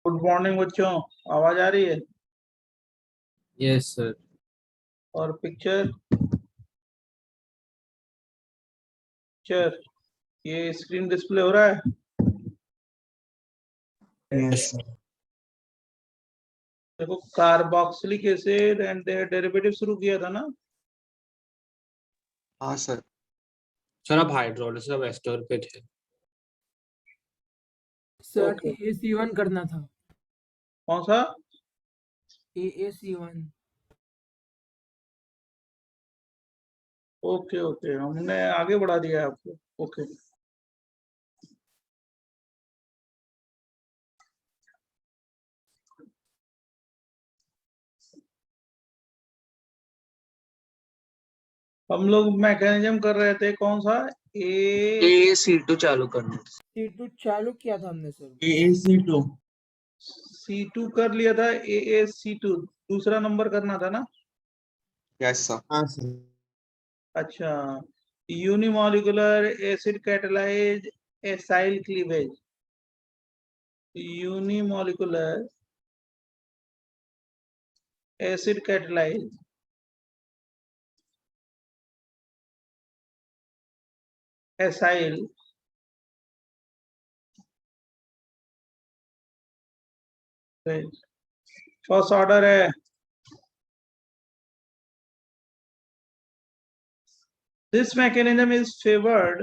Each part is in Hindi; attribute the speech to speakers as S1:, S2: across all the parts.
S1: गुड मॉर्निंग बच्चों, आवाज आ रही है?
S2: Yes sir.
S1: और पिक्चर पिक्चर ये स्क्रीन डिस्प्ले हो रहा है?
S2: Yes sir.
S1: देखो, carboxylic acid and their derivative शुरू किया था ना।
S3: हाँ सर।
S2: सर अब हाइड्रोलिसिस अब एस्टर पे थे।
S4: Sir
S1: Okay.
S4: AAC1 करना था।
S1: कौन सा?
S4: AAC1।
S1: ओके ओके, हमने आगे बढ़ा दिया है आपको। ओके हम लोग मैकेनिज्म कर रहे थे, कौन सा?
S3: AAC2 चालू करना था।
S4: C2 चालू किया था हमने सर।
S1: AAC2 C2 कर लिया था। AAC2 दूसरा नंबर करना था ना।
S3: Yes sir.
S2: हाँ सर।
S1: अच्छा, unimolecular acid catalyse acyl cleavage. Unimolecular acid catalyse acyl first order है। This mechanism is favored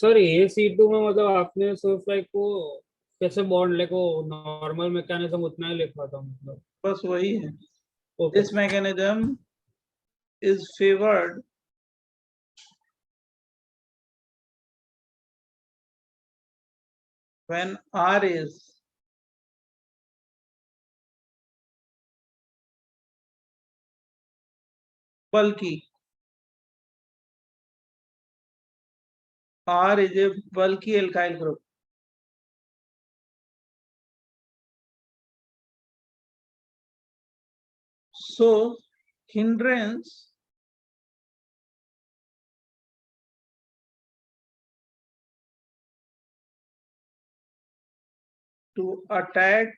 S2: sir AAC2 में मतलब आपने सिर्फ लाइक वो कैसे बॉन्ड लाइक वो नॉर्मल मैकेनिज्म उतना ही लिखा था मतलब।
S1: बस वही है।
S2: Okay
S1: This mechanism is favored when R is bulky. R is a bulky alkyl group. So hindrance to attack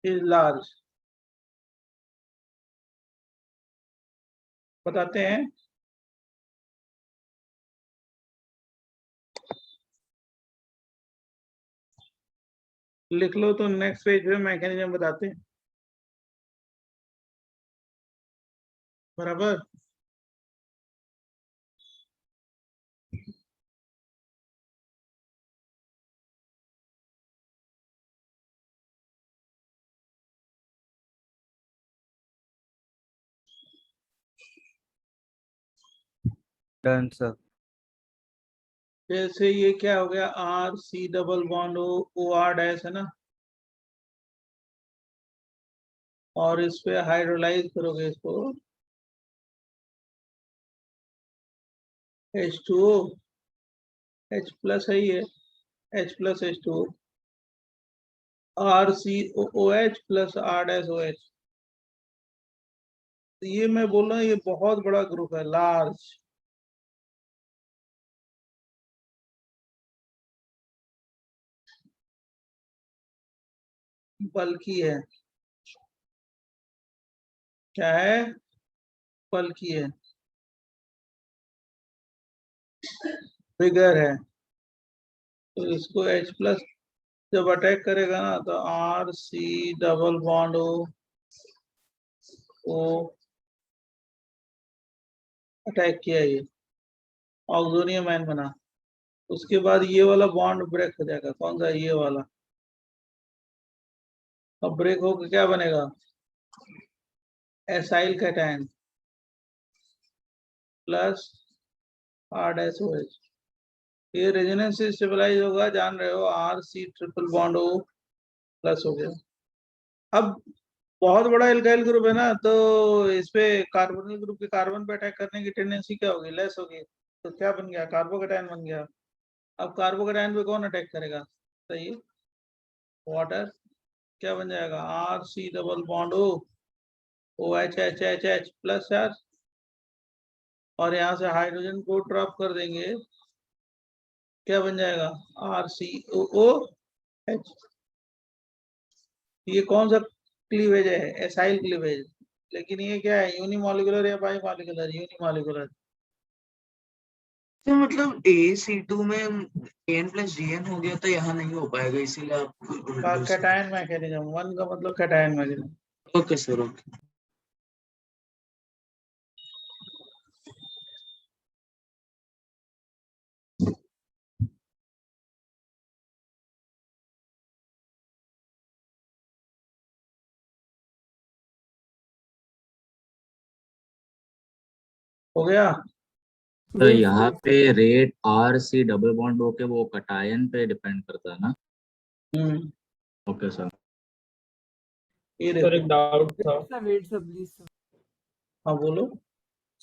S1: is large. बताते हैं। लिख लो तो नेक्स्ट पेज पे मैकेनिज्म बताते हैं। बराबर।
S3: Done sir.
S1: जैसे ये क्या हो गया, R C double bond O R dash है ना, और इस पे हाइड्रोलाइज करोगे इसको H2O, H प्लस है ये, H plus H2O, RCOOH plus R dash OH। ये मैं बोल रहा हूँ, ये बहुत बड़ा ग्रुप है, लार्ज। बल्कि है, क्या है? बल्कि है, बिगर है। तो इसको H प्लस जब अटैक करेगा ना, तो RC double bond O attack किया, ये ऑक्सोनियम आयन बना। उसके बाद ये वाला बॉन्ड ब्रेक हो जाएगा। कौन सा? ये वाला। अब ब्रेक होकर क्या बनेगा? Acyl cation plus R dash OH। ये रेजोनेंस से स्टेबलाइज होगा, जान रहे हो। RC triple bond O plus हो गया। अब बहुत बड़ा एल्काइल ग्रुप है ना, तो इस पे कार्बोनिल ग्रुप के कार्बन पे अटैक करने की टेंडेंसी क्या होगी? लेस होगी। तो क्या बन गया? कार्बोकेटायन बन गया। अब कार्बोकेटायन पे कौन अटैक करेगा? सही है, वाटर क्या बन जाएगा, R C double bond O H H H H plus charge, और यहाँ से हाइड्रोजन को ड्रॉप कर देंगे, क्या बन जाएगा, आर सी ओ ओ एच। ये कौन सा क्लीवेज है, एसाइल क्लीवेज, लेकिन ये क्या है, यूनिमॉलिक्यूलर या बाई मॉलिक्यूलर, यूनिमॉलिक्यूलर।
S3: तो मतलब A C2 में An+Gn हो गया तो यहाँ नहीं हो पाएगा, इसीलिए आप
S1: कैटायन मैकेनिज्म, वन का मतलब cation mechanism.
S3: Okay sir, okay.
S1: हो गया।
S5: तो यहाँ पे rate R C double bond होके वो कटायन पे डिपेंड करता है ना?
S1: Hmm,
S5: okay sir.
S1: ये
S2: सर एक
S1: देखो,
S2: डाउट था
S4: वेट सर प्लीज सर।
S1: हाँ बोलो।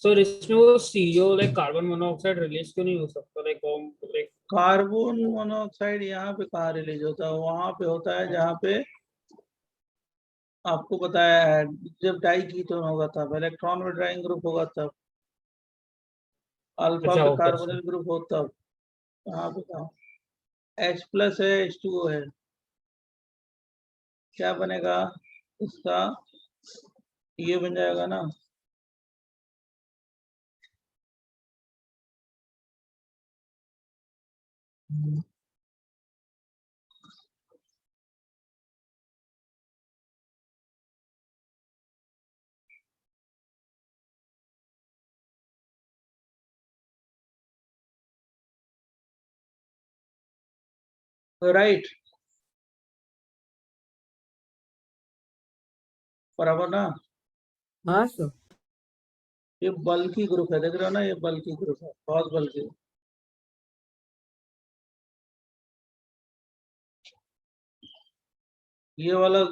S2: सर, इसमें वो CO like carbon monoxide release क्यों नहीं हो सकता, लाइक
S1: कार्बन मोनोऑक्साइड यहाँ पे कहाँ रिलीज होता है, वहां पे होता है जहाँ पे आपको बताया है, जब डाई कीटोन होगा तब, इलेक्ट्रॉन विड्रॉइंग ग्रुप होगा तब, अल्फा
S2: अच्छा
S1: पे
S2: ओके सर।
S1: कार्बोनिल ग्रुप हो तब। यहाँ पे कहा H प्लस है, H2O है, क्या बनेगा इसका, ये बन जाएगा ना, राइट, बराबर ना।
S4: हाँ सर।
S1: ये बल्कि ग्रुप है, देख रहे हो ना, ये बल्कि ग्रुप है, बहुत बल्कि। ये वाला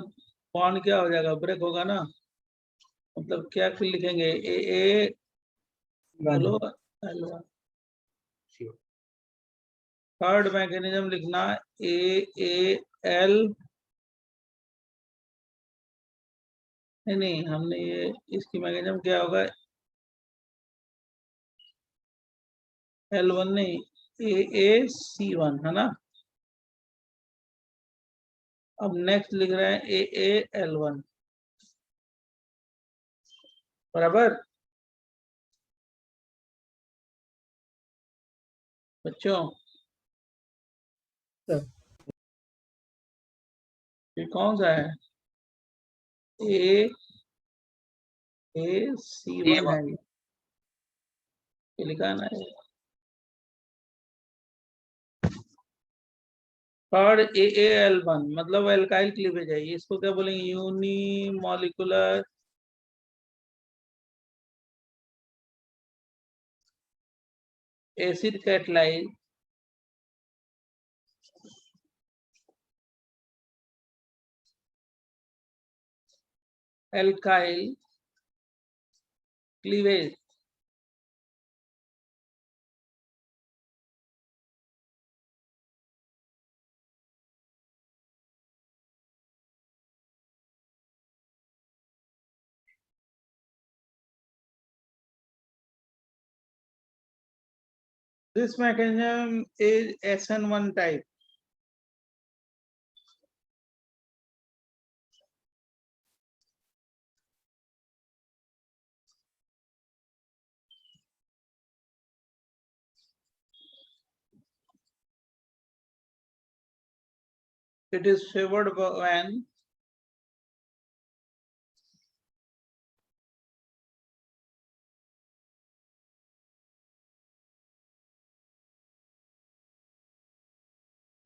S1: बॉन्ड क्या हो जाएगा, ब्रेक होगा ना, मतलब क्या फिर लिखेंगे, ए बोलो, L1। थर्ड मैकेनिज्म लिखना, AAL, नहीं हमने ये, इसकी मैकेनिज्म क्या होगा, L1 नहीं, AAC1 है ना। अब नेक्स्ट लिख रहे हैं AAL1, बराबर बच्चों।
S4: सर
S1: ये कौन सा है, AAC1 है, ये लिखा है ना। थर्ड AAL1 मतलब एल्काइल क्लीवेज है, इसको क्या बोलेंगे, unimolecular acid catalyse alkyl cleavage. This mechanism is SN1 type. It is favored when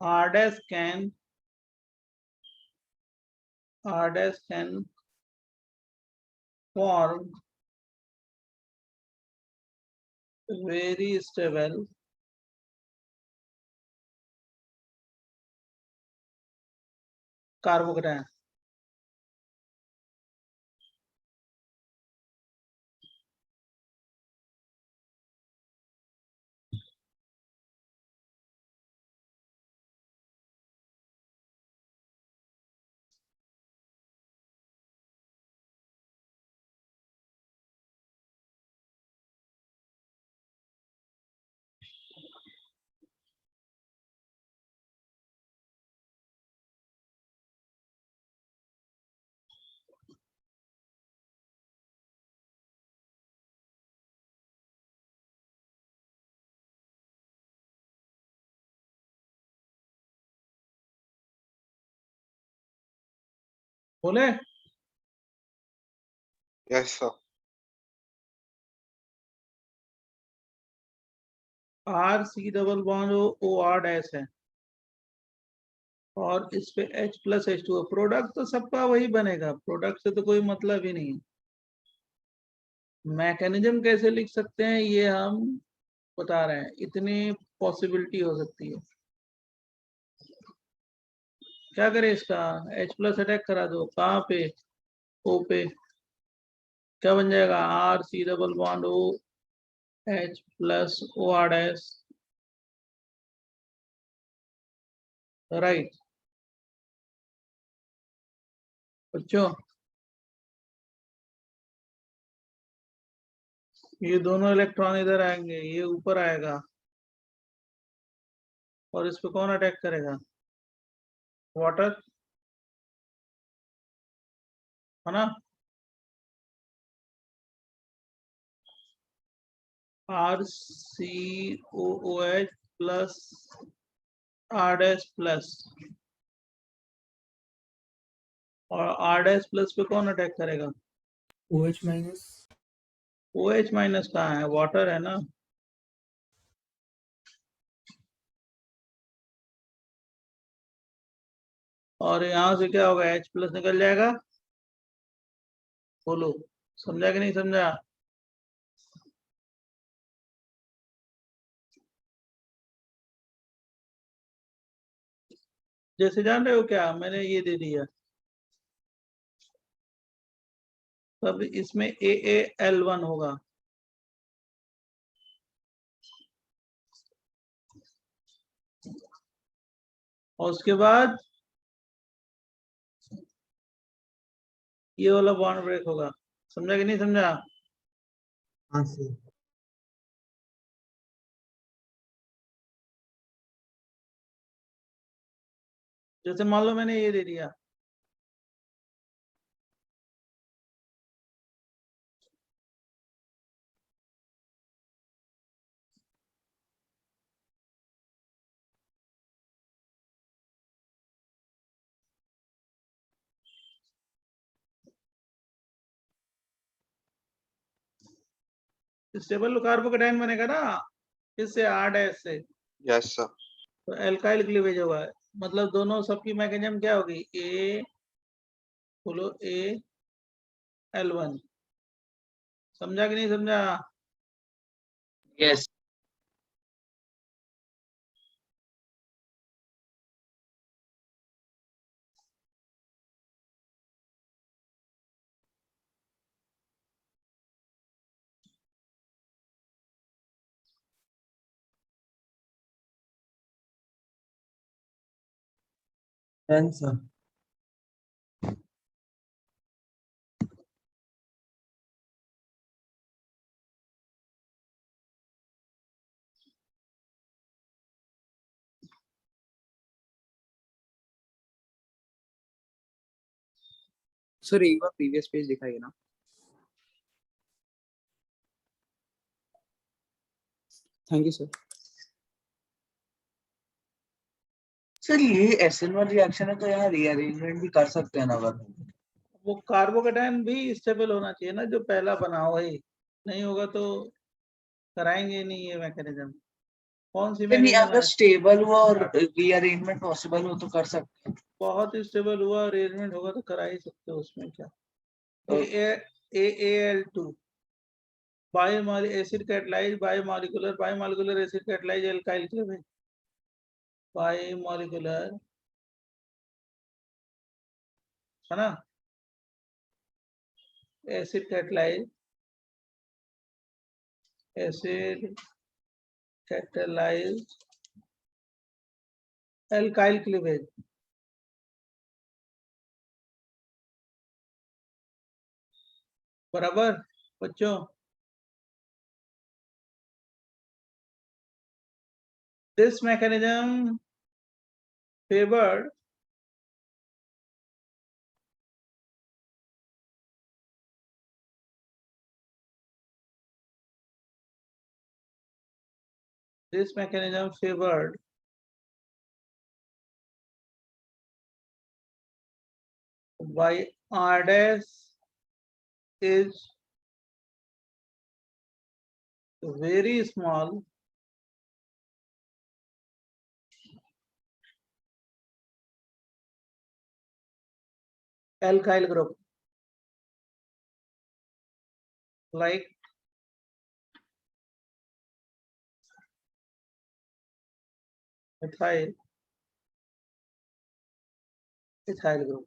S1: RDAS can form very stable carbocation. बोले
S6: Yes, sir.
S1: R C double bond O R dash है और इस पे H प्लस H2O, प्रोडक्ट तो सबका वही बनेगा, प्रोडक्ट से तो कोई मतलब ही नहीं है। मैकेनिज्म कैसे लिख सकते हैं ये हम बता रहे हैं, इतनी पॉसिबिलिटी हो सकती है। क्या करें इसका, H प्लस अटैक करा दो, कहाँ पे, O पे, क्या बन जाएगा, R C double bond O H plus O R dash, right बच्चों। ये दोनों इलेक्ट्रॉन इधर आएंगे, ये ऊपर आएगा और इस पे कौन अटैक करेगा, वाटर, है ना। R C O H plus R dash plus, और आर डैश प्लस पे कौन अटैक करेगा,
S4: OH minus.
S1: O H minus कहाँ है, वाटर है ना। और यहाँ से क्या होगा, H प्लस निकल जाएगा, बोलो समझा कि नहीं समझा। जैसे जान रहे हो क्या, मैंने ये दे दिया, तब इसमें AaL1 होगा, और उसके बाद ये वाला बॉन्ड ब्रेक होगा, समझा कि नहीं समझा।
S4: हाँ सर।
S1: जैसे मान लो मैंने ये दे दिया, स्टेबल कार्बोकेटाइन बनेगा ना, इससे आर डैश से,
S6: Yes, sir.
S1: तो एल्काइल क्लीवेज होगा, मतलब दोनों सबकी मैकेनिज्म क्या होगी, ए, बोलो AL1, समझा कि नहीं समझा।
S3: Yes
S4: Done sir.
S7: सर एक बार प्रीवियस पेज दिखाइए ना। Thank you sir.
S3: सर ये SN1 रिएक्शन है तो यहाँ रीअरेंजमेंट भी कर सकते हैं ना अगर।
S1: वो कार्बोकेटाइन भी स्टेबल होना चाहिए ना, जो पहला बना हो ही, नहीं होगा तो कराएंगे नहीं ये मैकेनिज्म। कौन सी
S3: नहीं
S1: मैकेनिज्म
S3: अगर
S1: है,
S3: स्टेबल हुआ और रीअरेंजमेंट पॉसिबल हो तो कर सकते हैं।
S1: बहुत स्टेबल हुआ, अरेंजमेंट होगा तो करा ही सकते हो, उसमें क्या। AaL2 bio acid catalyse biomolecular acid catalyse alkyl cleavage, biomolecular, है ना, acid catalyse, acid catalyse alkyl cleavage, बराबर बच्चों। This mechanism favored by R dash is very small alkyl group like ethyl group.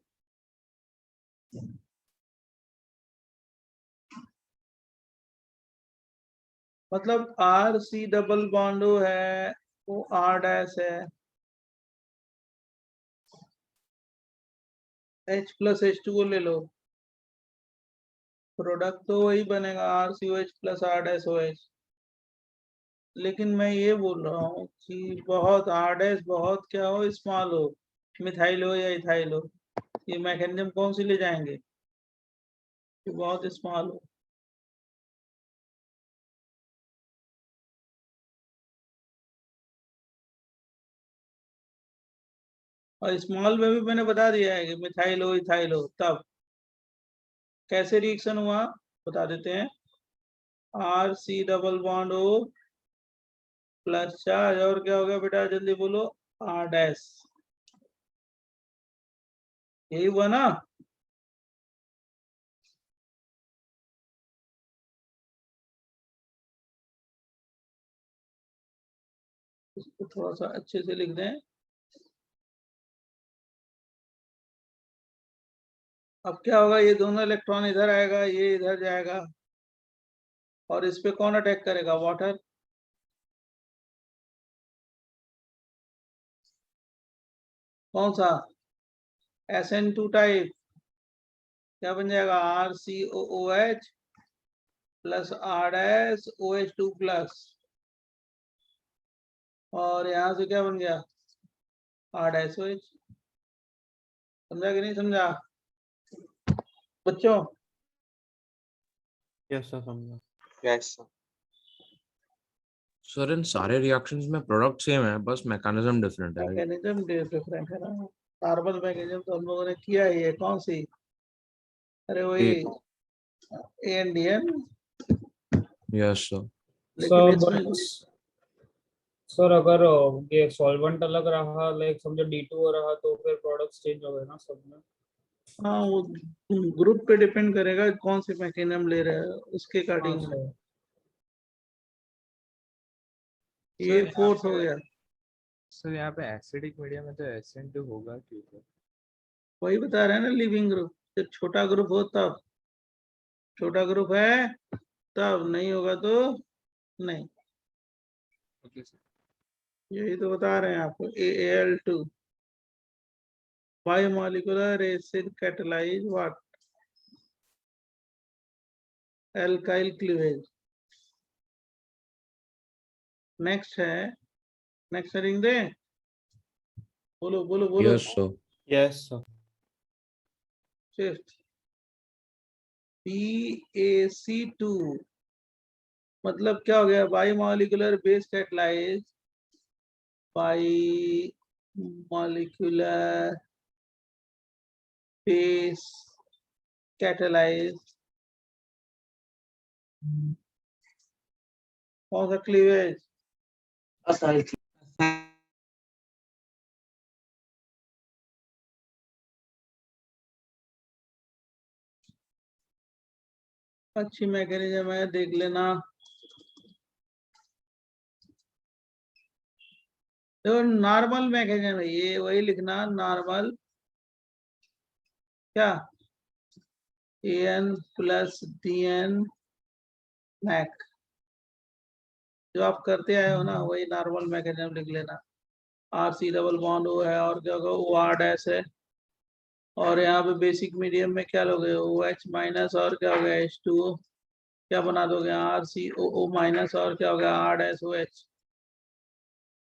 S1: मतलब आर सी डबल बॉन्ड है वो आर डैश है, H प्लस H2 को ले लो, प्रोडक्ट तो वही बनेगा R C O H plus R dash O H. लेकिन मैं ये बोल रहा हूँ कि बहुत आर डैश बहुत क्या हो, स्मॉल हो, मिथाइल हो या इथाइल हो, ये मैकेनिज्म कौन सी ले जाएंगे कि बहुत स्मॉल हो। और स्मॉल में भी मैंने बता दिया है कि मिथाइल हो इथाइल हो, तब कैसे रिएक्शन हुआ बता देते हैं। R C double bond O plus charge और क्या हो गया बेटा जल्दी बोलो, आर डैश, यही हुआ ना। इसको थोड़ा सा अच्छे से लिख दें। अब क्या होगा, ये दोनों इलेक्ट्रॉन इधर आएगा, ये इधर जाएगा, और इस पे कौन अटैक करेगा, वाटर। कौन सा, SN2 टाइप, क्या बन जाएगा, RCOOH प्लस RSOH2 प्लस, और यहां से क्या बन गया, RSOH। समझा कि नहीं समझा बच्चों?
S4: यस सर समझा।
S7: Yes sir.
S6: सर इन सारे रिएक्शंस में प्रोडक्ट सेम है, बस मैकेनिज्म डिफरेंट है।
S1: मैकेनिज्म डिफरेंट है ना, कार्बन मैकेनिज्म तो हम लोगों ने किया ही है, कौन सी, अरे वही ANDN।
S6: Yes sir.
S1: लेकिन
S2: सर
S1: इसमें
S2: सर अगर ये सॉल्वेंट अलग रहा, लाइक समझो D2 रहा, तो फिर प्रोडक्ट्स चेंज हो गए ना सब में।
S1: हाँ वो ग्रुप पे डिपेंड करेगा कौन से मैकेनिज्म ले रहे हैं उसके
S2: हाँ
S1: अकॉर्डिंग।
S2: सर।
S1: ये फोर्थ हो गया,
S8: सर यहाँ पे एसिडिक मीडियम में तो SN2 होगा क्यों सर?
S1: वही बता रहे हैं ना, लिविंग ग्रुप। जब छोटा ग्रुप हो तब, छोटा ग्रुप है तब, नहीं होगा तो नहीं।
S8: Okay sir.
S1: यही तो बता रहे हैं आपको, AAL2 biomolecular acid catalyse what, alkyl cleavage. Next है, नेक्स्ट हेडिंग दे, बोलो बोलो बोलो।
S6: Yes sir.
S4: Yes sir.
S1: Fifth BAC2 मतलब क्या हो गया, biomolecular base catalyse, biomolecular base catalyse, कौन सा क्लीवेज, अच्छी मैकेनिज्म है, देख लेना। देखो नॉर्मल मैकेनिज्म है ये, वही लिखना नॉर्मल, क्या AN प्लस DN मैक, जो आप करते आए हो ना वही नॉर्मल मैकेनिज्म लिख लेना। RC डबल बॉन्ड O है, और क्या होगा, OR डैश है, और यहाँ पे बेसिक मीडियम में क्या लोगे, OH माइनस, और क्या हो गया H2O, क्या बना दोगे RCOO माइनस, और क्या हो गया R डैश OH।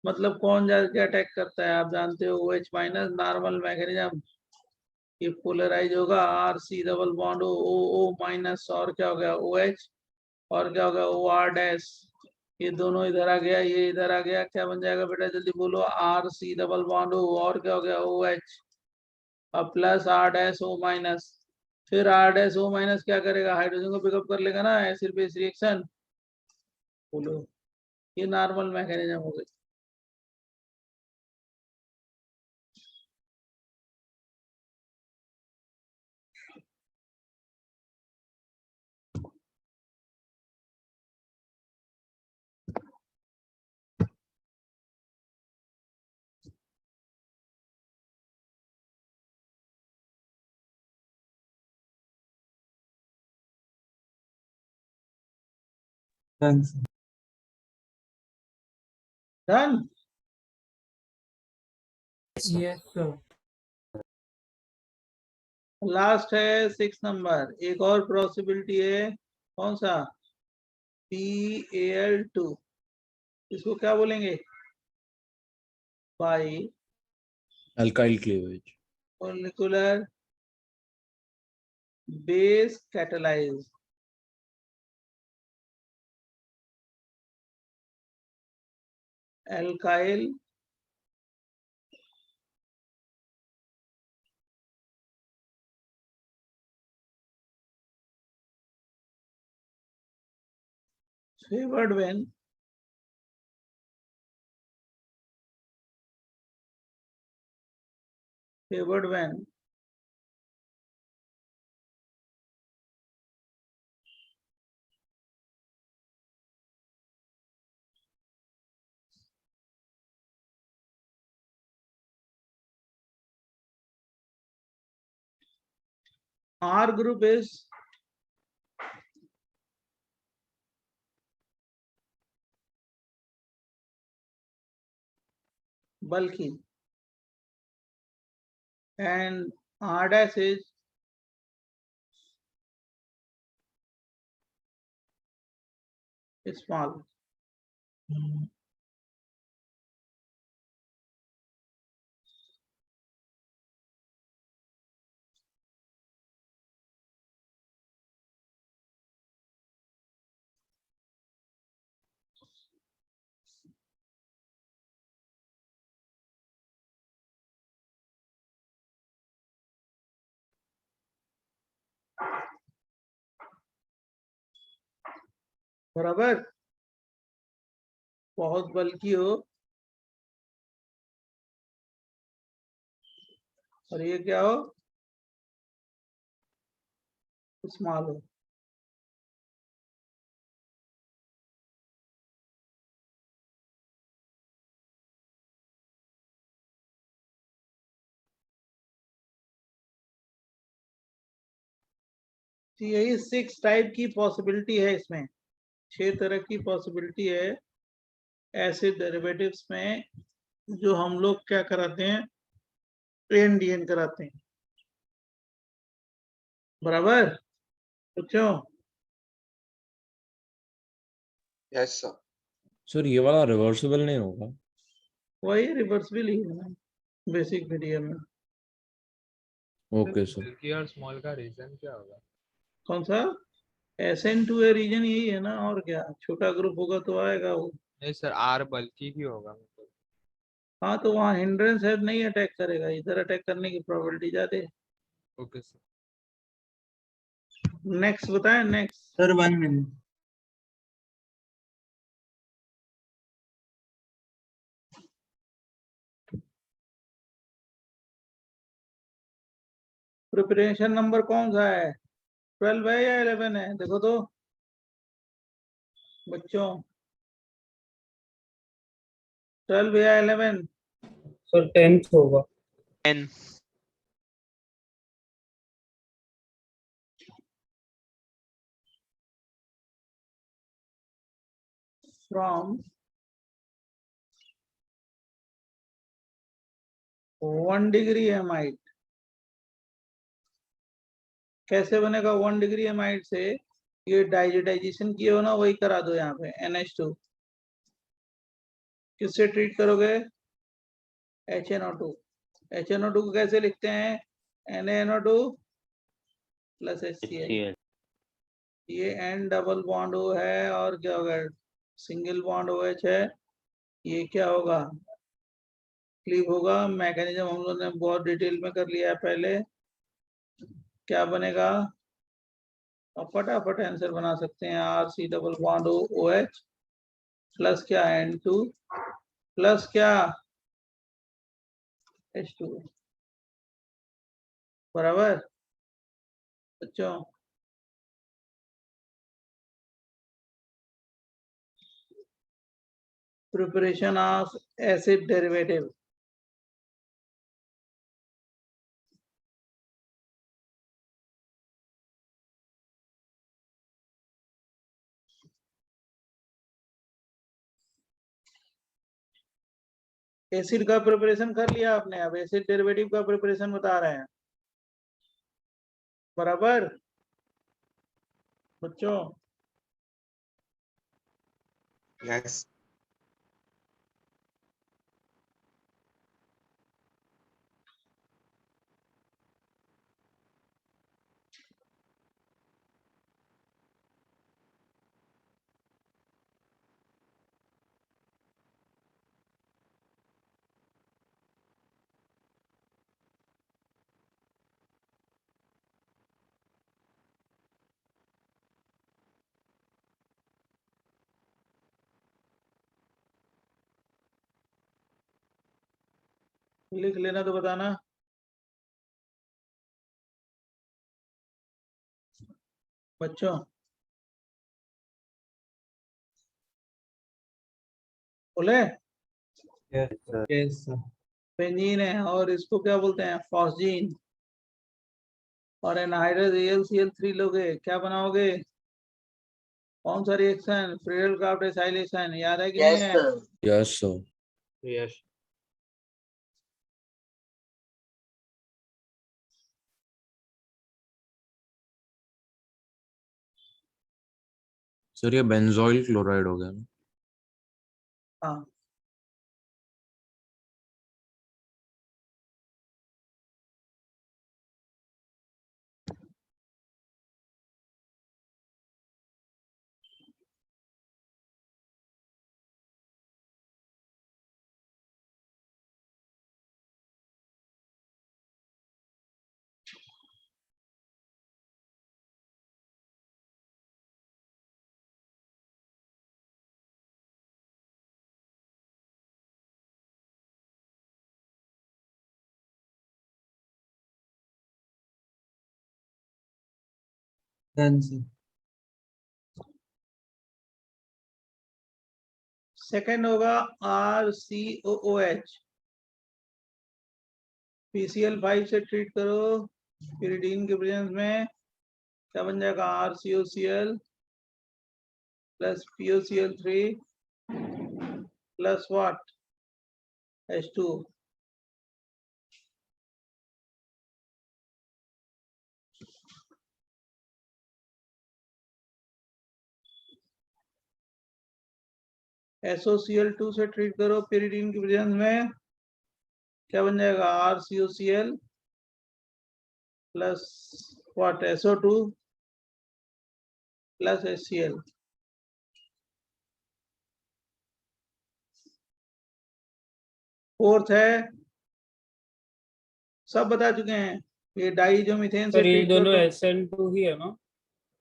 S1: मतलब कौन जाके अटैक करता है आप जानते हो, OH माइनस नॉर्मल मैकेनिज्म, ये पोलराइज होगा, RC double bond OO minus, और क्या हो गया OH, और क्या हो गया OR डैश, ये दोनों इधर आ गया, ये इधर आ गया, क्या बन जाएगा बेटा जल्दी बोलो, RC डबल बॉन्ड O, और क्या हो गया OH, अब प्लस R'(O-), फिर R'(O-) क्या करेगा, हाइड्रोजन को पिकअप कर लेगा ना, एसिड बेस रिएक्शन। बोलो, ये नॉर्मल मैकेनिज्म हो गई।
S4: Done, sir.
S1: Done.
S4: Yes, sir.
S1: Last है 6 नंबर, एक और पॉसिबिलिटी है, कौन सा, PAl2, इसको क्या बोलेंगे, by
S6: Alkyl cleavage.
S1: molecular base catalyzed। alkyl favored when R group is bulky and R' is small। बराबर, बहुत बल्कि हो और ये क्या हो, स्मॉल हो। तो यही 6 टाइप की पॉसिबिलिटी है, इसमें 6 तरह की पॉसिबिलिटी है एसिड डेरिवेटिव्स में, जो हम लोग क्या कराते हैं, एनडीएन कराते हैं। बराबर, तो क्यों,
S9: यस सर।
S6: सर ये वाला रिवर्सिबल नहीं होगा?
S1: वही रिवर्सिबल ही है ना बेसिक मीडियम में।
S6: Okay sir.
S8: बल्कि और स्मॉल का रीजन क्या होगा?
S1: कौन सा, SN2A रीजन यही है ना, और क्या, छोटा ग्रुप होगा तो आएगा वो।
S8: नहीं सर, आर बल्कि भी होगा मतलब।
S1: हाँ तो वहाँ हिंड्रेंस है, नहीं अटैक करेगा, इधर अटैक करने की प्रोबेबिलिटी ज्यादा है।
S8: Okay sir.
S1: नेक्स्ट बताएं, next.
S4: Sir, 1 minute.
S1: Preparation number कौन सा है, 12 है या 11 है, देखो तो बच्चों, 12 या 11।
S2: सर 10th होगा।
S7: 10.
S1: फ्रॉम 1 डिग्री एमाइड, कैसे बनेगा 1 डिग्री एमाइड से, ये डाइजेटाइजेशन किए हो ना, वही करा दो यहाँ पे NH2, किससे ट्रीट करोगे, HNO2। HNO2 को कैसे लिखते हैं, NaNO2 प्लस HCl। ये N डबल बॉन्ड O है, और क्या होगा, सिंगल बॉन्ड OH है, ये क्या होगा, क्लीव होगा। मैकेनिज्म हम लोगों ने बहुत डिटेल में कर लिया है पहले। क्या बनेगा, और फटाफट आंसर बना सकते हैं। R C double bond O H plus क्या N2 प्लस क्या H2 बराबर बच्चों। Preparation of acid derivative. Acid का प्रिपरेशन कर लिया आपने, अब एसिड डेरिवेटिव का प्रिपरेशन बता रहे हैं बराबर बच्चों।
S9: Yes.
S1: लिख लेना तो बताना। बच्चों बोले
S4: Yes, sir.
S1: बेंजीन है, और इसको क्या बोलते हैं, फॉस्जीन। और एनहाइड्रस AlCl3 लोगे, क्या बनाओगे, कौन सा रिएक्शन, फ्रीडल क्राफ्ट एसाइलेशन, याद है कि नहीं है?
S6: Yes sir.
S2: यस
S6: सर ये बेंजोइल क्लोराइड हो गया ना?
S1: हाँ
S4: Done, sir.
S1: सेकंड होगा RCOOH, PCl5 से ट्रीट करो pyridine के प्रेजेंस में, क्या बन जाएगा, RCOCl plus POCl3 plus what, H2। SOCl2 से ट्रीट करो pyridine के प्रेजेंस में, क्या बन जाएगा, RCOCl plus what, SO2 plus HCl। Fourth है, सब बता चुके हैं, ये डाई जो मीथेन से
S2: सर, ये
S1: ट्रीट कर
S2: दोनों
S1: दो।
S2: SN2 ही है ना?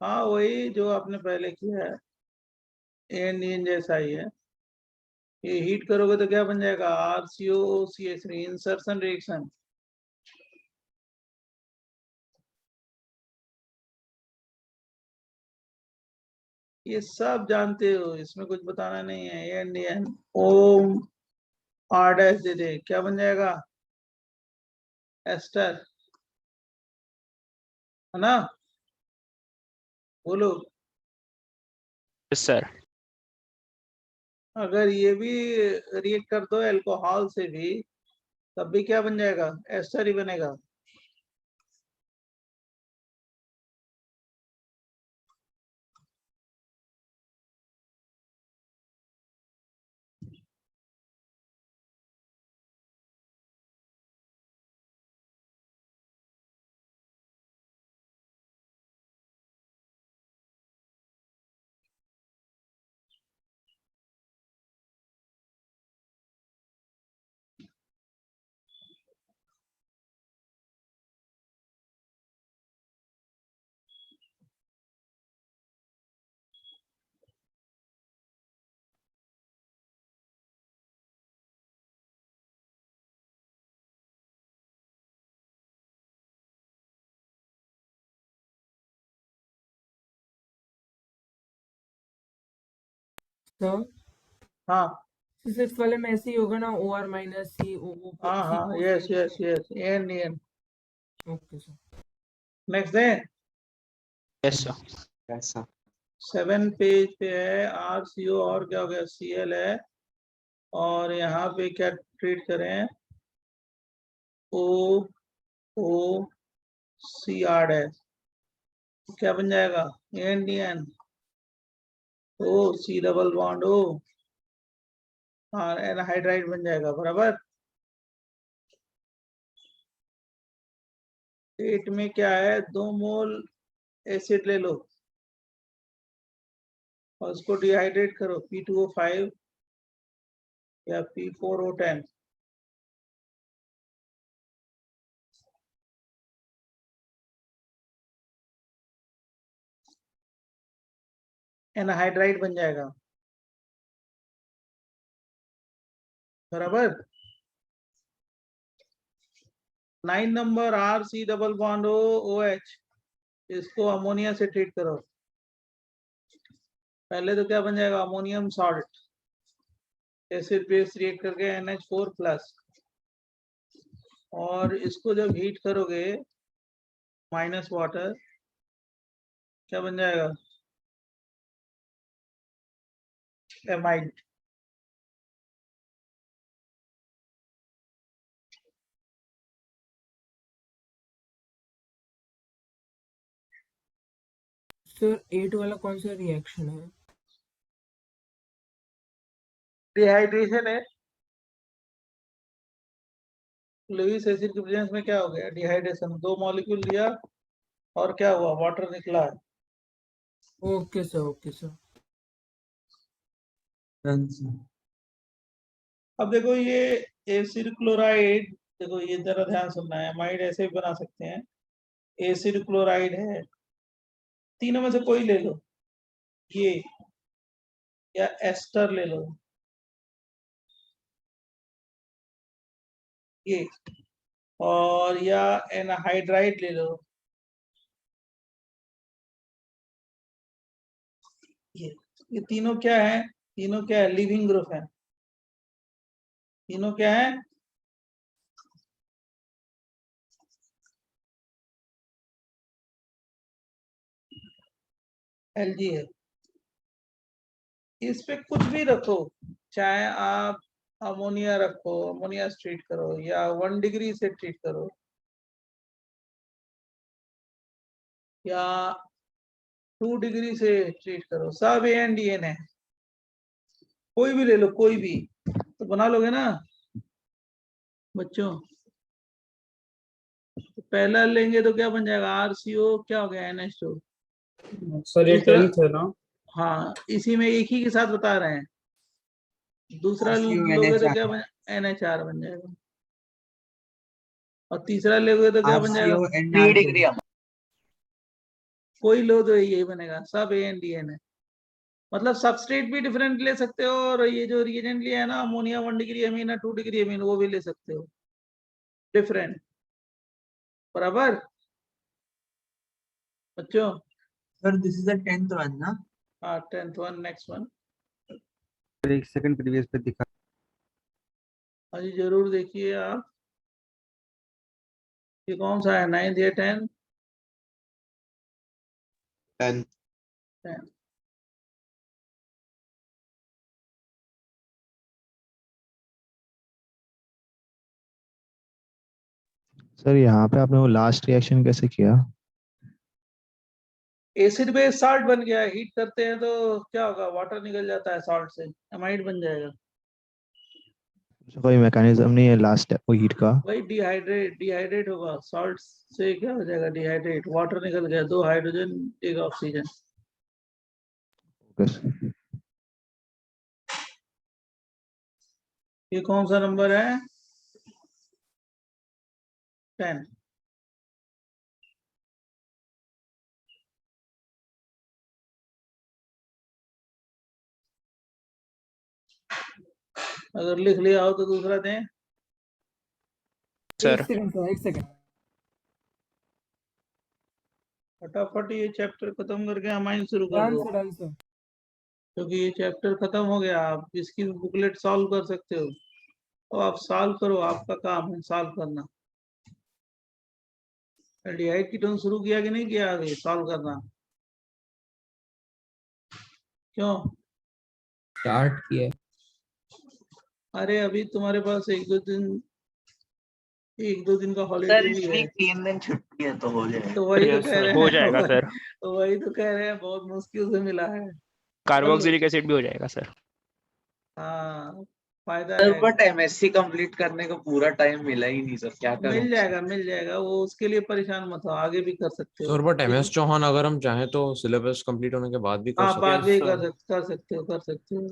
S1: हाँ वही जो आपने पहले किया है, एन जैसा ही है। ये हीट करोगे तो क्या बन जाएगा, RCOCH3, इंसर्शन रिएक्शन। ये सब जानते हो, इसमें कुछ बताना नहीं है। एन ओम R डैश दे दे, क्या बन जाएगा, एस्टर, है ना, बोलो।
S8: Yes sir.
S1: अगर ये भी रिएक्ट कर दो अल्कोहल से भी, तब भी क्या बन जाएगा, एस्टर ही बनेगा।
S10: तो
S1: हाँ
S10: सिक्स वाले में ऐसे ही होगा ना, ओ आर माइनस सी ओ ओ
S1: हाँ हाँ, yes yes yes, N N.
S10: Okay sir.
S1: Next है
S7: yes sir.
S9: Yes, sir.
S1: 7 page पे है आर सी ओ, और क्या हो गया, सी एल है, और यहाँ पे क्या ट्रीट करें, ओ ओ सी आर है, क्या बन जाएगा, एन डी एन, ओ सी डबल बॉन्ड ओ, हाँ एनहाइड्राइड बन जाएगा, बराबर। पेट में क्या है, 2 मोल एसिड ले लो और उसको डिहाइड्रेट करो, P2O5 या P4O10, एनहाइड्राइड बन जाएगा, बराबर। 9 number R C double bond O O H, इसको अमोनिया से ट्रीट करो। पहले तो क्या बन जाएगा, ammonium salt, acid base react करके NH4 प्लस, और इसको जब हीट करोगे माइनस वाटर, क्या बन जाएगा, एमाइड।
S10: सर 8 वाला कौन सा रिएक्शन है?
S1: डिहाइड्रेशन है, लुईस एसिड के प्रेजेंस में क्या हो गया, डिहाइड्रेशन, 2 मॉलिक्यूल लिया और क्या हुआ, वाटर निकला है।
S10: Okay sir, okay sir.
S4: Done, sir.
S1: अब देखो ये एसिड क्लोराइड, देखो ये जरा ध्यान सुनना है, अमाइड ऐसे भी बना सकते हैं, एसिड क्लोराइड है, तीनों में से कोई ले लो, ये या एस्टर ले लो, ये, और या एनहाइड्राइड ले लो, ये तीनों क्या है, तीनों क्या है, लिविंग ग्रुप है, तीनों क्या है, एलजी है। इस पे कुछ भी रखो, चाहे आप अमोनिया रखो, अमोनिया से ट्रीट करो, या 1 डिग्री से ट्रीट करो, या 2 डिग्री से ट्रीट करो, सब ANDN है, कोई भी ले लो, कोई भी, तो बना लोगे ना बच्चों। तो पहला लेंगे तो क्या बन जाएगा, RCO, क्या हो गया, NH2।
S2: सर ये
S1: दूसरा,
S2: 10th है ना?
S1: हाँ इसी में एक ही के साथ बता रहे हैं, दूसरा
S7: RCO
S1: लोगे तो
S7: NHR.
S1: क्या बन, NHR बन जाएगा, और तीसरा लोगे तो क्या बन जाएगा,
S7: RCO and
S3: 3 डिग्री
S1: कोई लो तो यही बनेगा, सब ANDN है। मतलब सबस्ट्रेट भी डिफरेंट ले सकते हो, और ये जो रिएजेंट लिया है ना, अमोनिया 1 डिग्री अमीन है, 2 डिग्री अमीन, वो भी ले सकते हो डिफरेंट, बराबर बच्चों।
S4: Sir, this is the 10th one, na?
S1: हाँ 10th वन, नेक्स्ट वन।
S8: एक सेकंड प्रीवियस पे दिखा।
S1: हाँ जी जरूर देखिए आप, ये कौन सा है, 9th या 10th?
S9: 10.
S1: 10।
S11: सर यहाँ पे आपने वो लास्ट रिएक्शन कैसे किया?
S1: एसिड बेस साल्ट बन गया है, हीट करते हैं तो क्या होगा, वाटर निकल जाता है साल्ट से, अमाइड बन जाएगा।
S11: कोई मैकेनिज्म नहीं है लास्ट वो हीट का?
S1: भाई डिहाइड्रेट होगा, सॉल्ट से क्या हो जाएगा, डिहाइड्रेट, वाटर निकल गया, 2 हाइड्रोजन 1 ऑक्सीजन।
S11: Okay sir.
S1: ये कौन सा नंबर है, 10। अगर लिख लिया हो तो दूसरा दें।
S7: सर।
S10: एक सेकंड सर, एक सेकंड।
S1: फटाफट ये चैप्टर खत्म करके अमाइन शुरू कर
S10: डन
S1: दो।
S10: Sir, done sir.
S1: क्योंकि ये चैप्टर खत्म हो गया, आप इसकी बुकलेट सॉल्व कर सकते हो, तो आप सॉल्व करो, आपका काम है सॉल्व करना। एल्डिहाइड कीटोन शुरू किया कि नहीं किया अभी सॉल्व करना? क्यों?
S7: स्टार्ट किया।
S1: अरे अभी तुम्हारे पास एक दो दिन का
S3: सर
S1: हॉलीडे भी
S3: इसमें
S1: है,
S3: 3 दिन छुट्टी है तो हो जाएगा।
S1: तो वही तो
S8: Yes,
S1: कह
S8: sir,
S1: रहे
S8: हो
S1: हैं
S8: जाएगा सर।
S1: वही तो कह रहे हैं, बहुत मुश्किल से मिला है।
S8: कार्बोक्सिलिक एसिड भी हो जाएगा सर।
S1: हाँ, फायदा
S3: सर
S1: है।
S3: बट एमएससी कंप्लीट करने का पूरा टाइम मिला ही नहीं सर, क्या करूं?
S1: मिल जाएगा, वो उसके लिए परेशान मत हो, आगे भी कर सकते हो।
S6: सर बट MS चौहान अगर हम चाहें तो सिलेबस कंप्लीट होने के बाद भी कर
S1: हाँ,
S6: सकते
S1: बाद
S6: हैं।
S1: भी
S8: sir.
S1: कर सकते हो।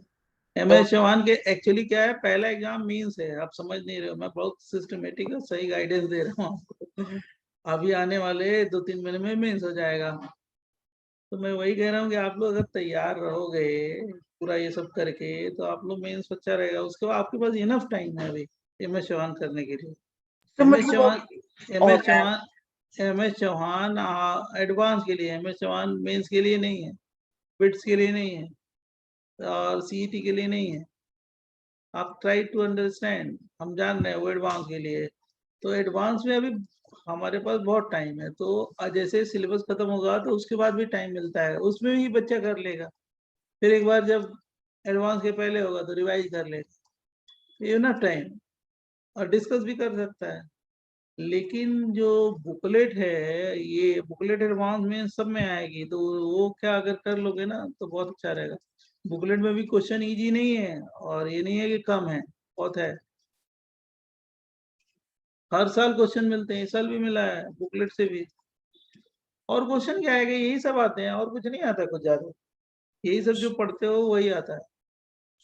S1: MS चौहान के एक्चुअली क्या है, पहला एग्जाम मींस है, आप समझ नहीं रहे हो, मैं बहुत सिस्टमेटिक और सही गाइडेंस दे रहा हूँ आपको। अभी आने वाले 2-3 महीने में मींस हो जाएगा। तो मैं वही कह रहा हूँ कि आप लोग अगर तैयार रहोगे पूरा ये सब करके, तो आप लोग मेंस अच्छा रहेगा, उसके बाद आपके पास इनफ टाइम है अभी MS चौहान करने के लिए।
S3: तो
S1: MS
S3: मतलब
S1: चौहान
S3: और
S1: MS चौहान एडवांस के लिए, MS चौहान मेंस के लिए नहीं है, बिट्स के लिए नहीं है, और CET के लिए नहीं है। आप ट्राई टू अंडरस्टैंड, हम जान रहे हैं वो एडवांस के लिए। तो एडवांस में अभी हमारे पास बहुत टाइम है, तो जैसे सिलेबस खत्म होगा तो उसके बाद भी टाइम मिलता है, उसमें भी बच्चा कर लेगा। फिर एक बार जब एडवांस के पहले होगा तो रिवाइज कर लेगा, ये ना टाइम, और डिस्कस भी कर सकता है। लेकिन जो बुकलेट है, ये बुकलेट एडवांस में सब में आएगी, तो वो क्या अगर कर लोगे ना तो बहुत अच्छा रहेगा। बुकलेट में भी क्वेश्चन इजी नहीं है, और ये नहीं है कि कम है, बहुत है। हर साल क्वेश्चन मिलते हैं, इस साल भी मिला है बुकलेट से भी। और क्वेश्चन क्या है कि यही सब आते हैं, और कुछ नहीं आता कुछ ज्यादा, यही सब जो पढ़ते हो वही आता है।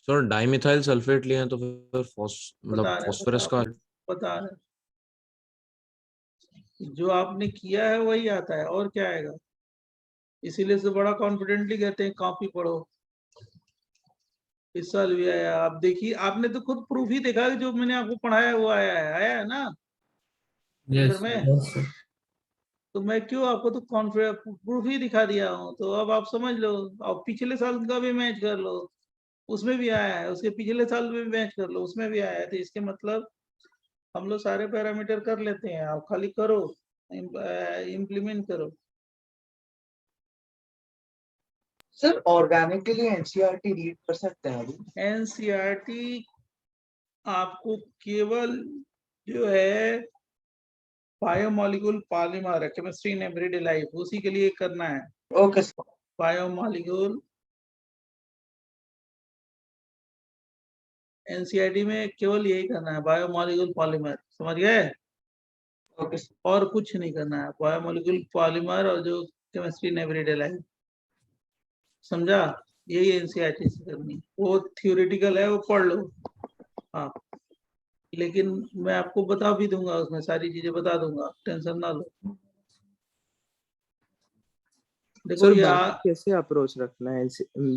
S6: सर डाइमिथाइल सल्फेट लिए हैं तो फिर मतलब फास्फोरस का
S1: बता रहे जो आपने किया है वही आता है, और क्या आएगा। इसीलिए से बड़ा कॉन्फिडेंटली कहते हैं कॉपी पढ़ो। इस साल भी आया, आप देखिए, आपने तो खुद प्रूफ ही देखा कि जो मैंने आपको पढ़ाया है वो आया है ना पेपर में। तो मैं क्यों, आपको तो कॉन्फिडेंस प्रूफ ही दिखा दिया हूँ, तो अब आप समझ लो। अब पिछले साल का भी मैच कर लो, उसमें भी आया है, उसके पिछले साल में भी मैच कर लो, उसमें भी आया है। तो इसके मतलब हम लोग सारे पैरामीटर कर लेते हैं, आप खाली करो, इम्प्लीमेंट करो।
S3: सर ऑर्गेनिक के लिए एनसीईआरटी रीड कर सकते हैं अभी?
S1: एनसीईआरटी आपको केवल जो है biomolecule polymer, chemistry in everyday life, उसी के लिए करना है।
S3: Okay sir.
S1: बायोमोलिक्यूल एनसीईआरटी में केवल यही करना है, बायोमोलिक्यूल पॉलीमर, समझ गए?
S3: Okay sir.
S1: और कुछ नहीं करना है, बायोमोलिक्यूल पॉलीमर और जो केमिस्ट्री इन एवरीडे लाइफ, समझा? यही एनसीईआरटी से करनी है। वो थियोरेटिकल है, वो पढ़ लो आप, लेकिन मैं आपको बता भी दूंगा, उसमें सारी चीजें बता दूंगा, टेंशन ना लो। देखो
S7: सर
S1: ये
S7: बैकअप कैसे अप्रोच रखना है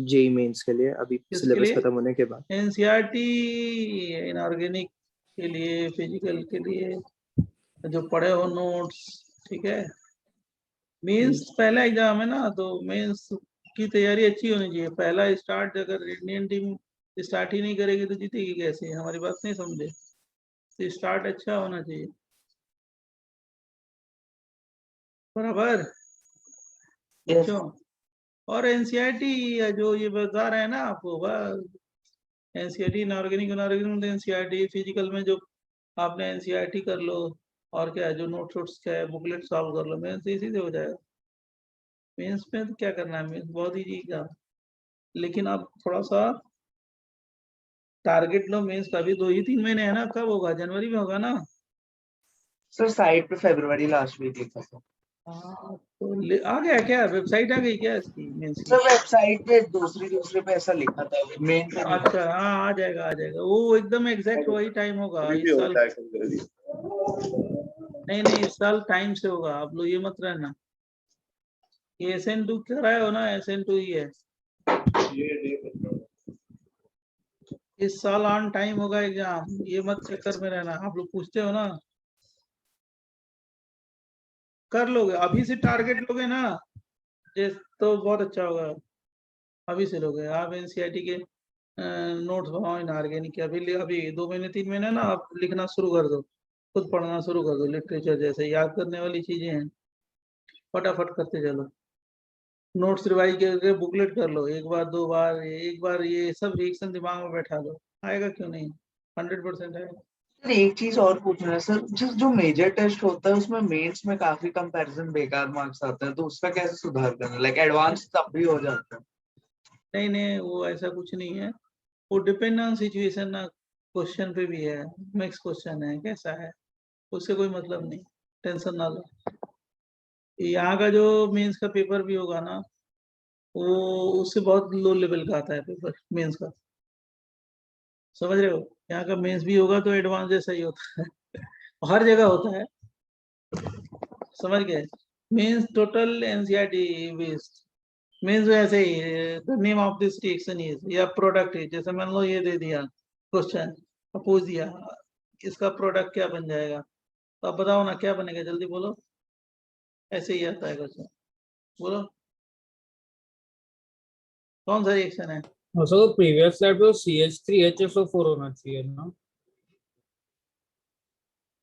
S7: जेई मेंस के लिए अभी
S1: किसके
S7: सिलेबस
S1: लिए?
S7: खत्म होने के बाद?
S1: एनसीईआरटी इनऑर्गेनिक के लिए, फिजिकल के लिए, जो पढ़े हो नोट्स, ठीक है। मेंस पहला एग्जाम है ना, तो मेंस की तैयारी अच्छी होनी चाहिए। पहला स्टार्ट अगर इंडियन टीम स्टार्ट ही नहीं करेगी तो जीतेगी कैसे? हमारी बात नहीं समझे, तो स्टार्ट अच्छा होना चाहिए, बराबर?
S3: यस।
S1: क्यों? और एनसीईआरटी जो ये बता रहे हैं ना आपको, बस NCERT inorganic, inorganic NCERT, physical में जो आपने एनसीईआरटी कर लो, और क्या है, जो नोट्स वोट्स क्या है, बुकलेट सॉल्व कर लो, मेंस इसी से हो जाएगा। मेंस में तो क्या करना है, मेंस बहुत इजी का, लेकिन आप थोड़ा सा टारगेट लो मेंस का भी। 2 ही 3 महीने है ना, कब होगा? जनवरी में होगा ना?
S3: सर साइट पे फरवरी लास्ट वीक लिखा था।
S1: तो आ गया क्या, वेबसाइट आ गई क्या इसकी मेंस की?
S3: सर वेबसाइट पे दूसरे पे ऐसा लिखा था, मेन पे नहीं।
S1: अच्छा, हाँ, आ जाएगा वो एकदम एग्जैक्ट वही टाइम होगा इस साल। नहीं, इस साल टाइम से होगा, आप लोग ये मत रहना। ये SN2 कराए हो ना, SN2 ही है। इस साल ऑन टाइम होगा एग्जाम, ये मत चक्कर में रहना। आप लोग पूछते हो ना, कर लोगे, अभी से टारगेट लोगे ना, ये तो बहुत अच्छा होगा। अभी से लोगे आप एनसीईआरटी के नोट्स बनाओ इनऑर्गेनिक के, अभी 2 महीने 3 महीने ना आप लिखना शुरू कर दो, खुद पढ़ना शुरू कर दो, लिटरेचर जैसे याद करने वाली चीजें हैं, फटाफट करते चलो। नोट्स रिवाइज करके बुकलेट कर लो, एक बार 2 बार, एक बार ये सब रिएक्शन दिमाग में बैठा लो, आएगा क्यों नहीं, 100% आएगा।
S3: सर एक चीज और पूछना है सर, जो मेजर टेस्ट होता है उसमें मेंस में काफी कंपैरिजन बेकार मार्क्स आते हैं, तो उसका कैसे सुधार करना, लाइक एडवांस तब भी हो जाता है?
S1: नहीं नहीं, वो ऐसा कुछ नहीं है, वो डिपेंड ऑन सिचुएशन ना, क्वेश्चन पे भी है, मिक्स क्वेश्चन है, कैसा है उससे कोई मतलब नहीं, टेंशन ना लो। यहाँ का जो मेंस का पेपर भी होगा ना, वो उससे बहुत लो लेवल का आता है पेपर मेंस का, समझ रहे हो? यहाँ का मेंस भी होगा तो एडवांस जैसा ही होता है हर जगह होता है, समझ गए? Mains total NCERT based, mains वैसे ही the name of this reaction is या प्रोडक्ट है, जैसे मान लो ये दे दिया क्वेश्चन, पूछ दिया इसका प्रोडक्ट क्या बन जाएगा, तो आप बताओ ना क्या बनेगा, जल्दी बोलो, ऐसे ही आता है क्वेश्चन, बोलो कौन सा रिएक्शन है?
S2: सो प्रीवियस स्लाइड पे CH3HSO4 होना चाहिए ना?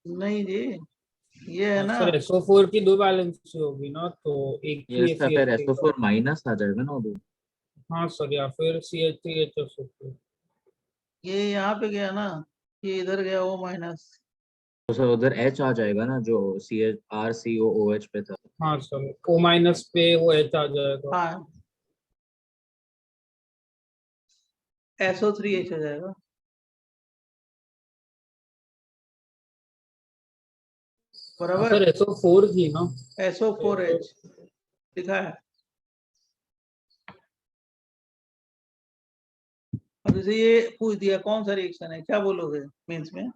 S1: नहीं जी, ये है ना,
S2: सर SO4 की 2 वैलेंसी होगी ना, तो एक
S5: ये
S2: ही
S5: इसका फिर
S2: CH3 का।
S5: SO4 माइनस आ जाएगा ना वो।
S2: हाँ सर, या फिर CH3HSO4।
S1: ये यहाँ पे गया ना, ये इधर गया वो माइनस,
S5: तो सर उधर H आ जाएगा ना जो CHRCOOH पे था।
S2: हाँ सर, O माइनस पे वो H आ जाएगा।
S1: हाँ SO3H हो जाएगा, बराबर,
S2: सर SO4 की ना?
S1: SO4H लिखा है। अब जैसे ये पूछ दिया कौन सा रिएक्शन है, क्या बोलोगे मीन्स में,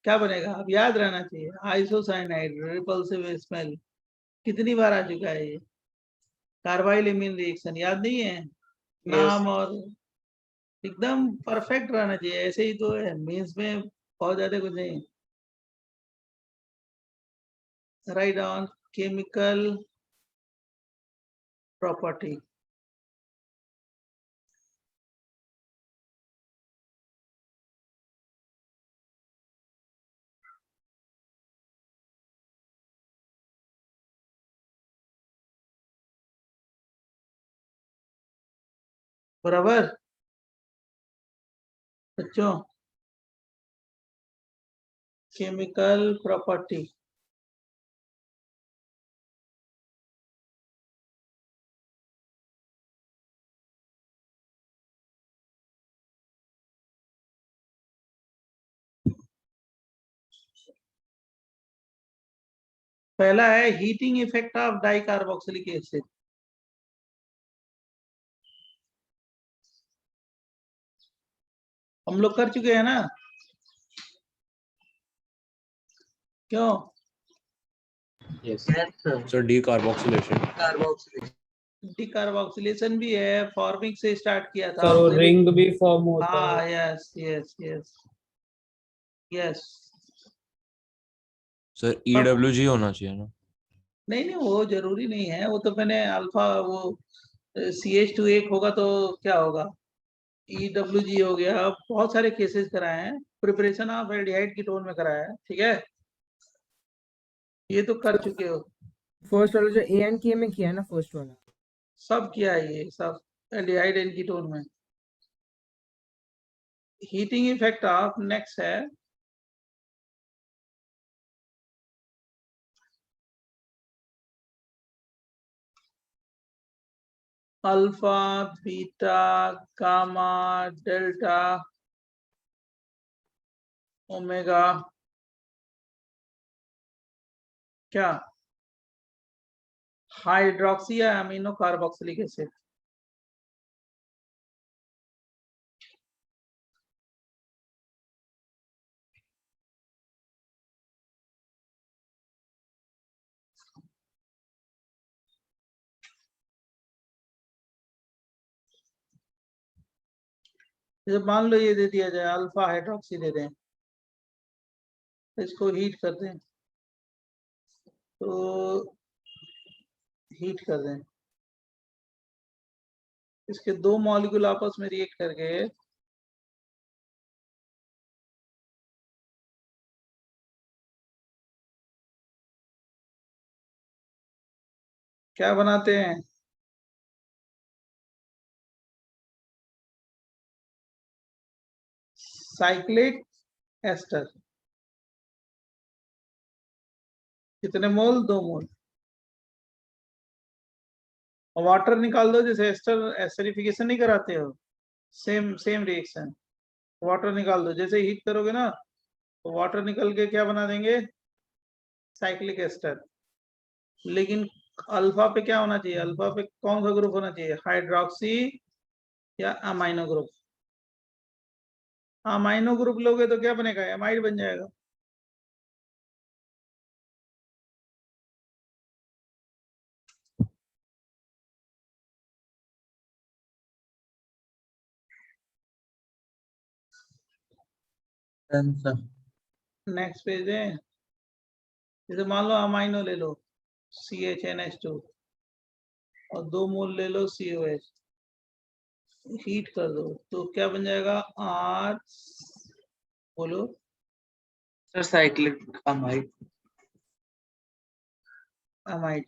S1: क्या बनेगा? अब याद रहना चाहिए, आइसोसाइनाइड रिपल्सिव स्मेल, कितनी बार आ चुका है ये, कार्बाइल इमीन रिएक्शन, याद नहीं है नाम? और एकदम परफेक्ट रहना चाहिए, ऐसे ही तो है मीन्स में, बहुत ज्यादा कुछ नहीं। राइट ऑन केमिकल प्रॉपर्टी, बराबर बच्चों, केमिकल प्रॉपर्टी, पहला है heating effect of di carboxylic acid, हम लोग कर चुके हैं ना, क्यों?
S5: Yes
S6: sir decarboxylation.
S1: डिकार्बोक्सिलेशन भी है, फॉर्मिंग से स्टार्ट किया था,
S2: सर वो रिंग भी फॉर्म होता है।
S1: हाँ yes yes yes yes.
S6: Sir EWG होना चाहिए ना?
S1: नहीं नहीं, वो जरूरी नहीं है, वो तो मैंने अल्फा वो CH2 एक होगा तो क्या होगा, EWG हो गया, बहुत सारे केसेस कराए हैं, प्रिपरेशन ऑफ एल्डिहाइड कीटोन में कराया है, ठीक है, ये तो कर चुके हो,
S10: फर्स्ट वाला जो ANK में किया है ना, फर्स्ट वाला।
S1: सब किया है ये सब, एल्डिहाइड एंड कीटोन में। हीटिंग इफेक्ट ऑफ नेक्स्ट है alpha beta gamma delta omega, क्या हाइड्रोक्सी या अमीनो कार्बोक्सिलिक एसिड, जब मान लो ये दे दिया जाए अल्फा हाइड्रोक्सी दे दें, इसको हीट कर दें, तो हीट कर दें, इसके दो मॉलिक्यूल आपस में रिएक्ट करके क्या बनाते हैं? Cyclic ester. कितने मोल? 2 मोल। वाटर निकाल दो, जैसे एस्टर एस्टरिफिकेशन नहीं कराते हो, सेम सेम रिएक्शन। वाटर निकाल दो, जैसे हीट करोगे ना तो वाटर निकल के क्या बना देंगे? Cyclic ester. लेकिन अल्फा पे क्या होना चाहिए? अल्फा पे कौन सा ग्रुप होना चाहिए? हाइड्रोक्सी या अमाइनो ग्रुप? अमाइनो ग्रुप लोगे तो क्या बनेगा? एमाइड बन जाएगा। नेक्स्ट पेज है। जैसे मान लो अमाइनो ले लो, CHNH2, और 2 मोल ले लो COH, हीट कर दो तो क्या बन जाएगा? R, बोलो।
S3: Sir cyclic amide.
S1: Amide.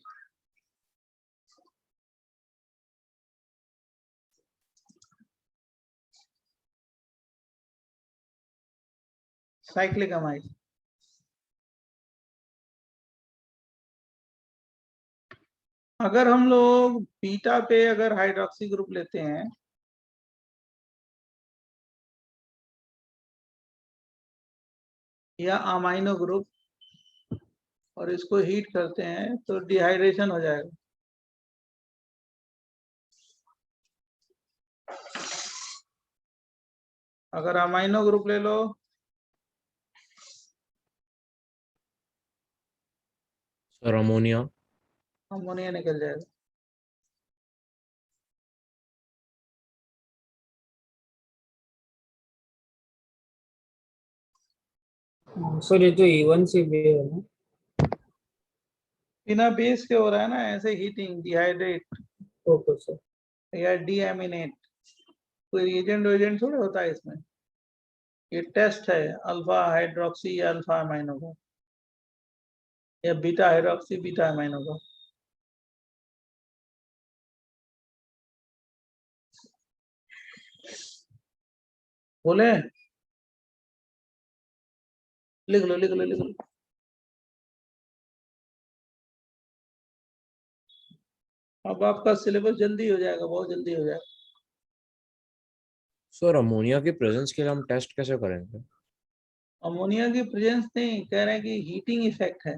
S1: Cyclic amide. अगर हम लोग बीटा पे अगर हाइड्रोक्सी ग्रुप लेते हैं या अमाइनो ग्रुप और इसको हीट करते हैं तो डिहाइड्रेशन हो जाएगा। अगर अमाइनो ग्रुप ले लो,
S6: सर अमोनिया।
S1: अमोनिया निकल जाएगा।
S2: सर ये तो E1CB है ना?
S1: बिना बेस के हो रहा है ना, ऐसे हीटिंग, डिहाइड्रेट
S2: ओके सर।
S1: या डीएमिनेट। कोई रिएजेंट वेजेंट थोड़ा होता है इसमें। ये टेस्ट है अल्फा हाइड्रोक्सी या अल्फा अमाइनो का, या बीटा हाइड्रोक्सी बीटा अमाइनो का। बोले? लिख लो लिख लो लिख लो। अब आपका सिलेबस जल्दी हो जाएगा, बहुत जल्दी हो जाएगा।
S6: सर अमोनिया की प्रेजेंस के लिए हम टेस्ट कैसे करेंगे?
S1: अमोनिया की प्रेजेंस नहीं, कह रहे हैं कि हीटिंग इफेक्ट है।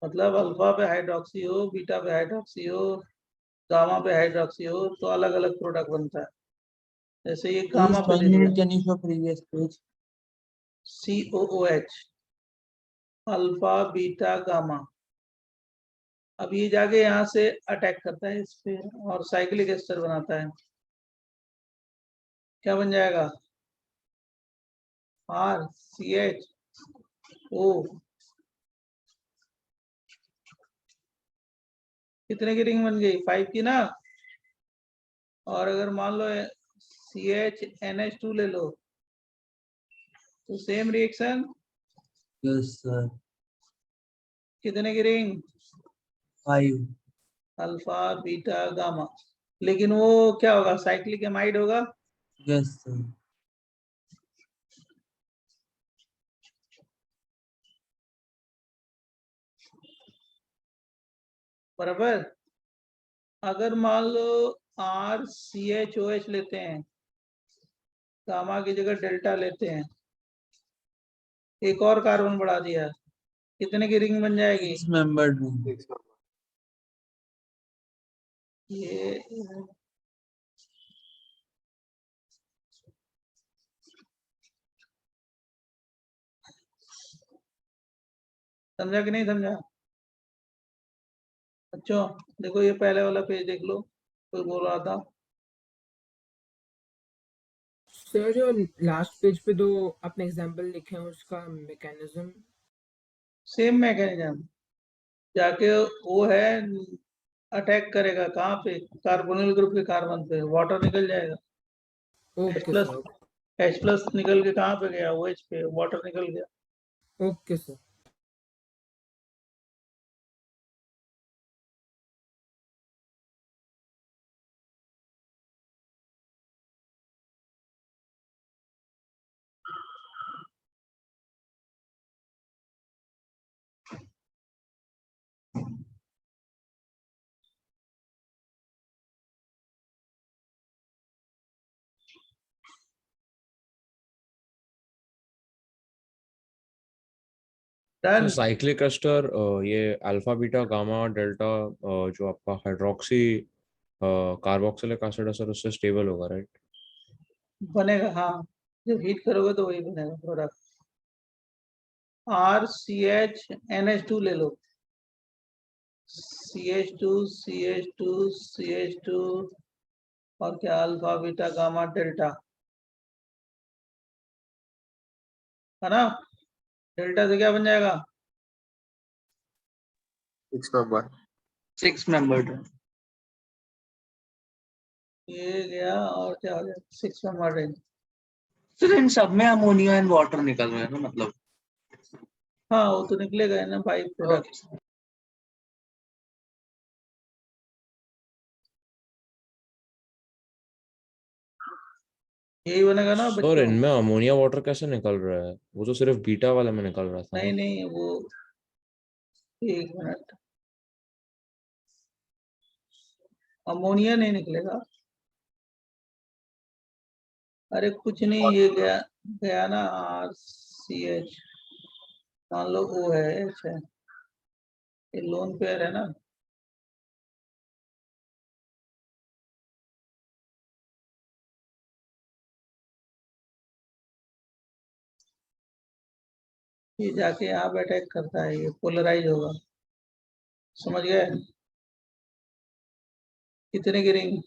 S1: मतलब अल्फा पे हाइड्रोक्सी हो, बीटा पे हाइड्रोक्सी हो, गामा पे हाइड्रोक्सी हो तो अलग अलग प्रोडक्ट बनता है। जैसे ये गामा
S4: Please
S1: पे
S4: 1
S1: ले लिया,
S4: minute, can you show previous page?
S1: COOH, alpha beta gamma. अब ये जाके यहाँ से अटैक करता है इस पे और साइक्लिक एस्टर बनाता है। क्या बन जाएगा? RCHO। कितने की रिंग बन गई? 5 की ना। और अगर मान लो CHNH2 ले लो तो सेम रिएक्शन,
S4: Yes, sir.
S1: कितने की रिंग?
S4: 5.
S1: Alpha beta gamma. लेकिन वो क्या होगा? साइक्लिक एमाइड होगा।
S4: Yes, sir.
S1: बराबर। अगर मान लो RCHOH लेते हैं, गामा की जगह डेल्टा लेते हैं, एक और कार्बन बढ़ा दिया, कितने की रिंग बन जाएगी?
S4: 6-membered ring.
S1: ये समझा कि नहीं समझा? अच्छा देखो, ये पहले वाला पेज देख लो, कोई बोल रहा था।
S10: सर जो लास्ट पेज पे दो अपने एग्जांपल लिखे हैं उसका मैकेनिज्म।
S1: सेम मैकेनिज्म, जाके वो है अटैक करेगा कहाँ पे, कार्बोनिल ग्रुप के कार्बन पे, वाटर निकल जाएगा। H
S10: okay
S1: plus
S10: sir,
S1: H plus निकल के कहाँ पे गया, OH पे, वाटर निकल गया।
S10: Okay sir.
S1: Done.
S6: Cyclic ester ये अल्फा बीटा गामा डेल्टा जो आपका हाइड्रोक्सी कार्बोक्सिलिक एसिड है सर, उससे स्टेबल होगा राइट?
S1: बनेगा हाँ, जब हीट करोगे तो वही बनेगा प्रोडक्ट। RCH NH2 ले लो, CH2 CH2 CH2 और क्या, अल्फा बीटा गामा डेल्टा, है ना। डेल्टा से क्या बन जाएगा,
S9: 6 member.
S3: 6 membered है।
S1: ये गया और क्या हो गया, 6 मेंबर रिंग।
S3: सर इन सब में अमोनिया एंड वाटर निकल रहे हैं ना, मतलब।
S1: हाँ वो तो निकलेगा है ना बाई प्रोडक्ट। यही बनेगा ना
S6: सर
S1: बच्चों।
S6: इनमें अमोनिया वाटर कैसे निकल रहा है? वो तो सिर्फ बीटा वाले में निकल रहा था
S1: नहीं
S6: ना।
S1: नहीं वो, एक मिनट, अमोनिया नहीं निकलेगा। अरे कुछ नहीं, ये गया गया ना RCH, मान लो O है, H है, ये लोन पेयर है ना। ये जाके यहाँ पे अटैक करता है, ये पोलराइज होगा, समझ गए। कितने की रिंग,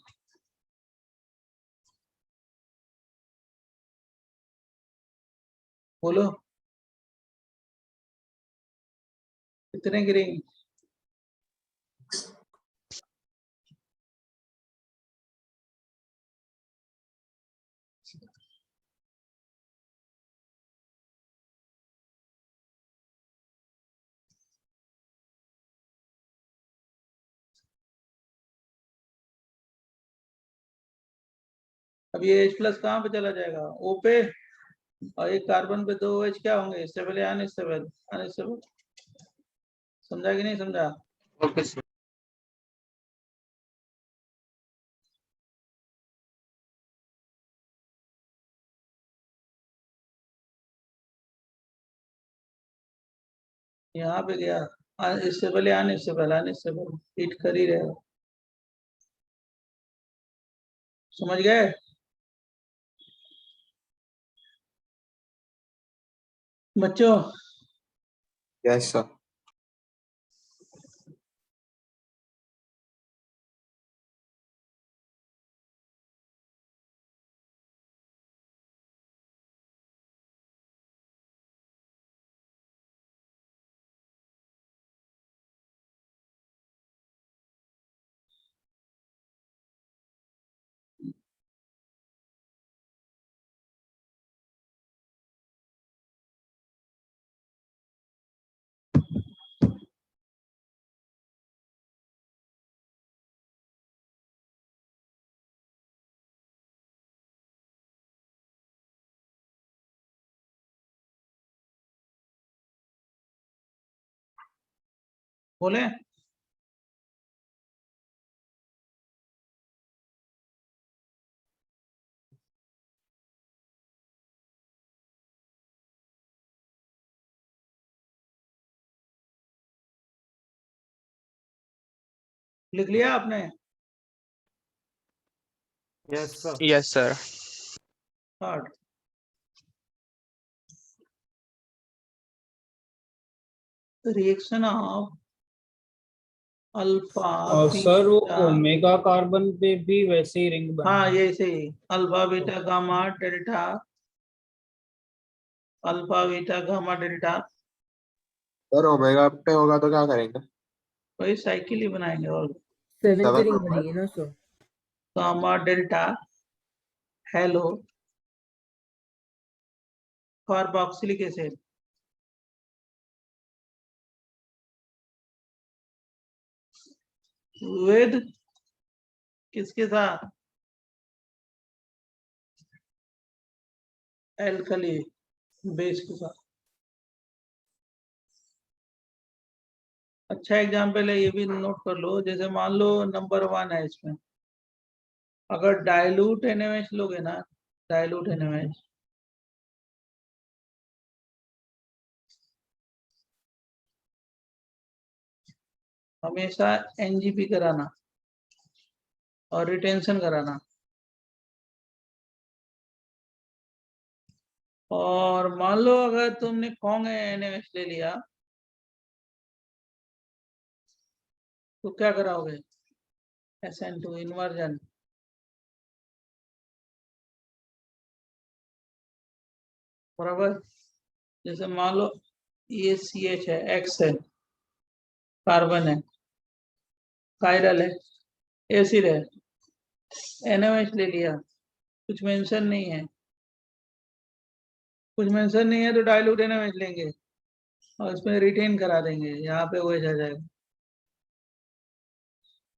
S1: बोलो कितने की रिंग। अब ये H प्लस कहाँ पे चला जाएगा, O पे, और एक कार्बन पे 2 OH क्या होंगे, स्टेबल या अनस्टेबल, अनस्टेबल। समझा कि नहीं समझा।
S3: Okay sir.
S1: यहाँ पे गया स्टेबल या अनस्टेबल, अनस्टेबल हिट कर ही रहेगा, समझ गए। बच्चों
S9: Yes, sir.
S1: बोले, लिख लिया आपने।
S8: Yes, sir.
S1: Hard reaction of alpha
S2: और सर वो
S1: बीटा,
S2: ओमेगा कार्बन पे भी वैसे ही रिंग बना
S1: हाँ
S2: है।
S1: ये सही, alpha beta gamma delta, alpha beta gamma delta,
S9: sir omega पे होगा तो क्या करेंगे?
S1: वही साइकिल ही बनाएंगे और
S10: सेवन की
S9: Seven
S10: रिंग
S9: number.
S10: बनेगी ना sir?
S1: Gamma delta hello carboxylic acid with किसके साथ? एल्कली बेस के साथ। अच्छा एग्जाम्पल है, ये भी नोट कर लो। जैसे मान लो नंबर 1 है इसमें, अगर डाइल्यूट NaOH लोगे ना, डाइल्यूट NaOH हमेशा NGP कराना और रिटेंशन कराना। और मान लो अगर तुमने कॉन्ग NaOH ले लिया तो क्या कराओगे? SN2 inversion. बराबर। जैसे मान लो ये CH है, X है, कार्बन है, कायरल है, एसिड है, NaOH ले लिया, कुछ मेंशन नहीं है, कुछ मेंशन नहीं है तो डाइल्यूट NaOH लेंगे और इसमें रिटेन करा देंगे, यहाँ पे OH आ जाएगा।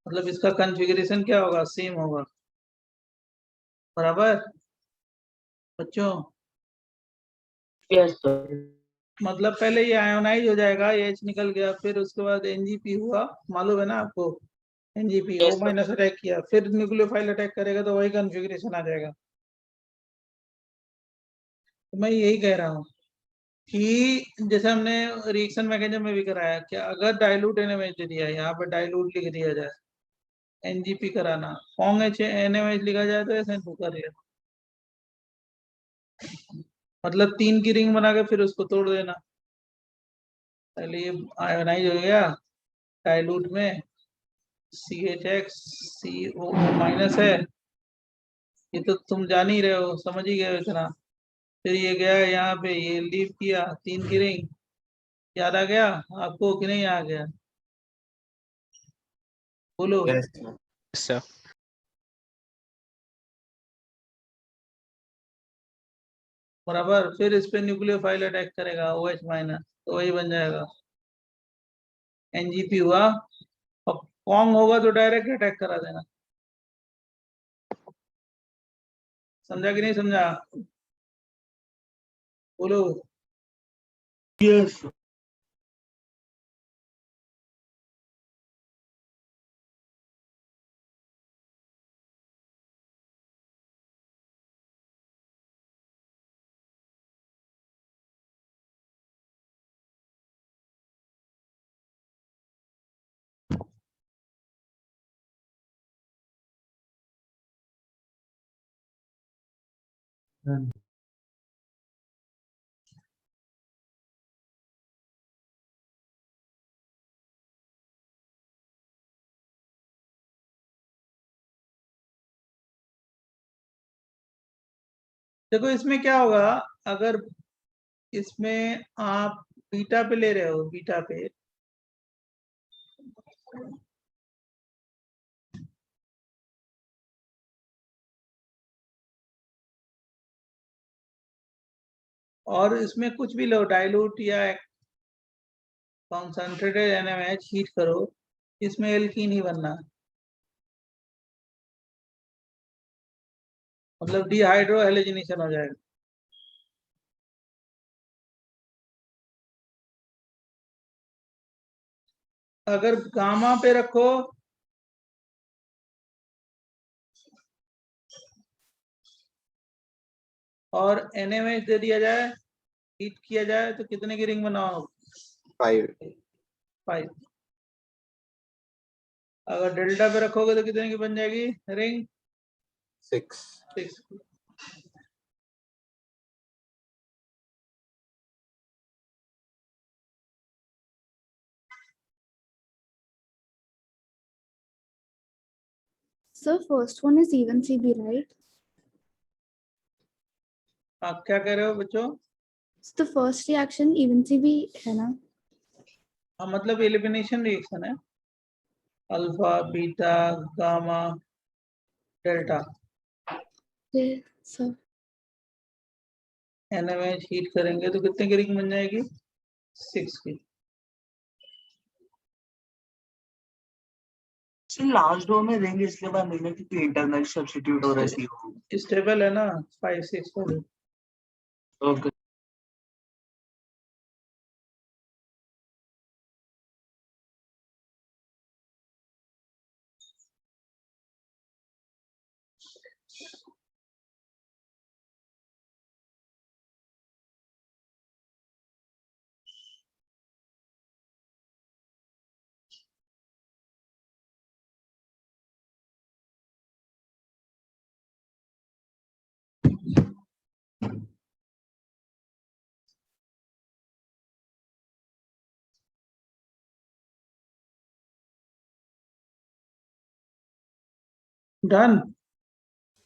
S1: मतलब इसका कॉन्फ़िगरेशन क्या होगा? सेम होगा। बराबर बच्चों?
S2: Yes sir.
S1: मतलब पहले ये आयोनाइज हो जाएगा, ये H निकल गया, फिर उसके बाद NGP हुआ, मालूम है ना आपको? NGP
S2: Yes,
S1: O minus attack किया, फिर न्यूक्लियोफाइल अटैक करेगा तो वही कॉन्फ़िगरेशन आ जाएगा। तो मैं यही कह रहा हूँ कि जैसे हमने रिएक्शन मैकेनिज्म में भी कराया, कि अगर डाइल्यूट NaOH दे दिया, यहाँ पे डाइल्यूट लिख दिया जाए, NGP कराना, कॉन्ग NaOH लिखा जाए तो SN2 कर लिया। मतलब 3 की रिंग बना के फिर उसको तोड़ देना। पहले ये आयोनाइज हो गया डाइल्यूट में, CHX CO माइनस है, ये तो तुम जान ही रहे हो, समझ ही गए हो इतना। फिर ये गया यहाँ पे, ये लीव किया 3 की रिंग, याद आ गया आपको कि नहीं आ गया? बोलो।
S9: Yes, sir.
S1: बराबर। फिर इस पे न्यूक्लियोफाइल अटैक करेगा, OH माइनस, तो वही बन जाएगा, NGP हुआ। और कॉन्ग होगा तो डायरेक्ट अटैक करा देना। समझा कि नहीं समझा? बोलो।
S3: Yes
S4: Done.
S1: देखो इसमें क्या होगा, अगर इसमें आप बीटा पे ले रहे हो, बीटा पे, और इसमें कुछ भी लो, डाइल्यूट या कॉन्सेंट्रेटेड NaOH हीट करो, इसमें एल्कीन ही बनना है। मतलब डिहाइड्रो हैलोजिनेशन हो जाएगा। अगर गामा पे रखो और NaOH दे दिया जाए, हीट किया जाए, तो कितने की रिंग बनाओ?
S9: 5.
S1: 5। अगर डेल्टा पे रखोगे तो कितने की बन जाएगी ring?
S9: 6.
S1: 6।
S12: So first one is even CB, right?
S1: आप क्या कह रहे हो बच्चों?
S12: So the first reaction even CB है ना?
S1: हाँ, मतलब एलिमिनेशन रिएक्शन है, alpha beta gamma delta
S12: Okay, sir.
S1: NaMH heat करेंगे तो कितने की रिंग बन जाएगी? 6 की।
S3: लास्ट रो में रिंग इसलिए बनेगा क्योंकि इंटरनल सब्स्टिट्यूट हो रहा है CO।
S1: स्टेबल है ना 5 6 वाली।
S3: Okay.
S1: Done.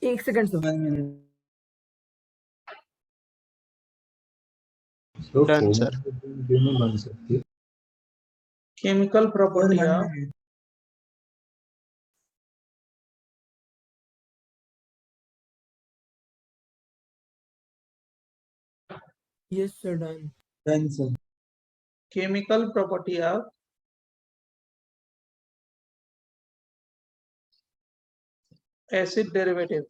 S10: 1 second sir.
S9: Done, sir.
S4: नहीं बन सकती।
S1: Chemical property of
S10: yes sir, done.
S4: Done sir.
S1: Chemical property of acid derivative.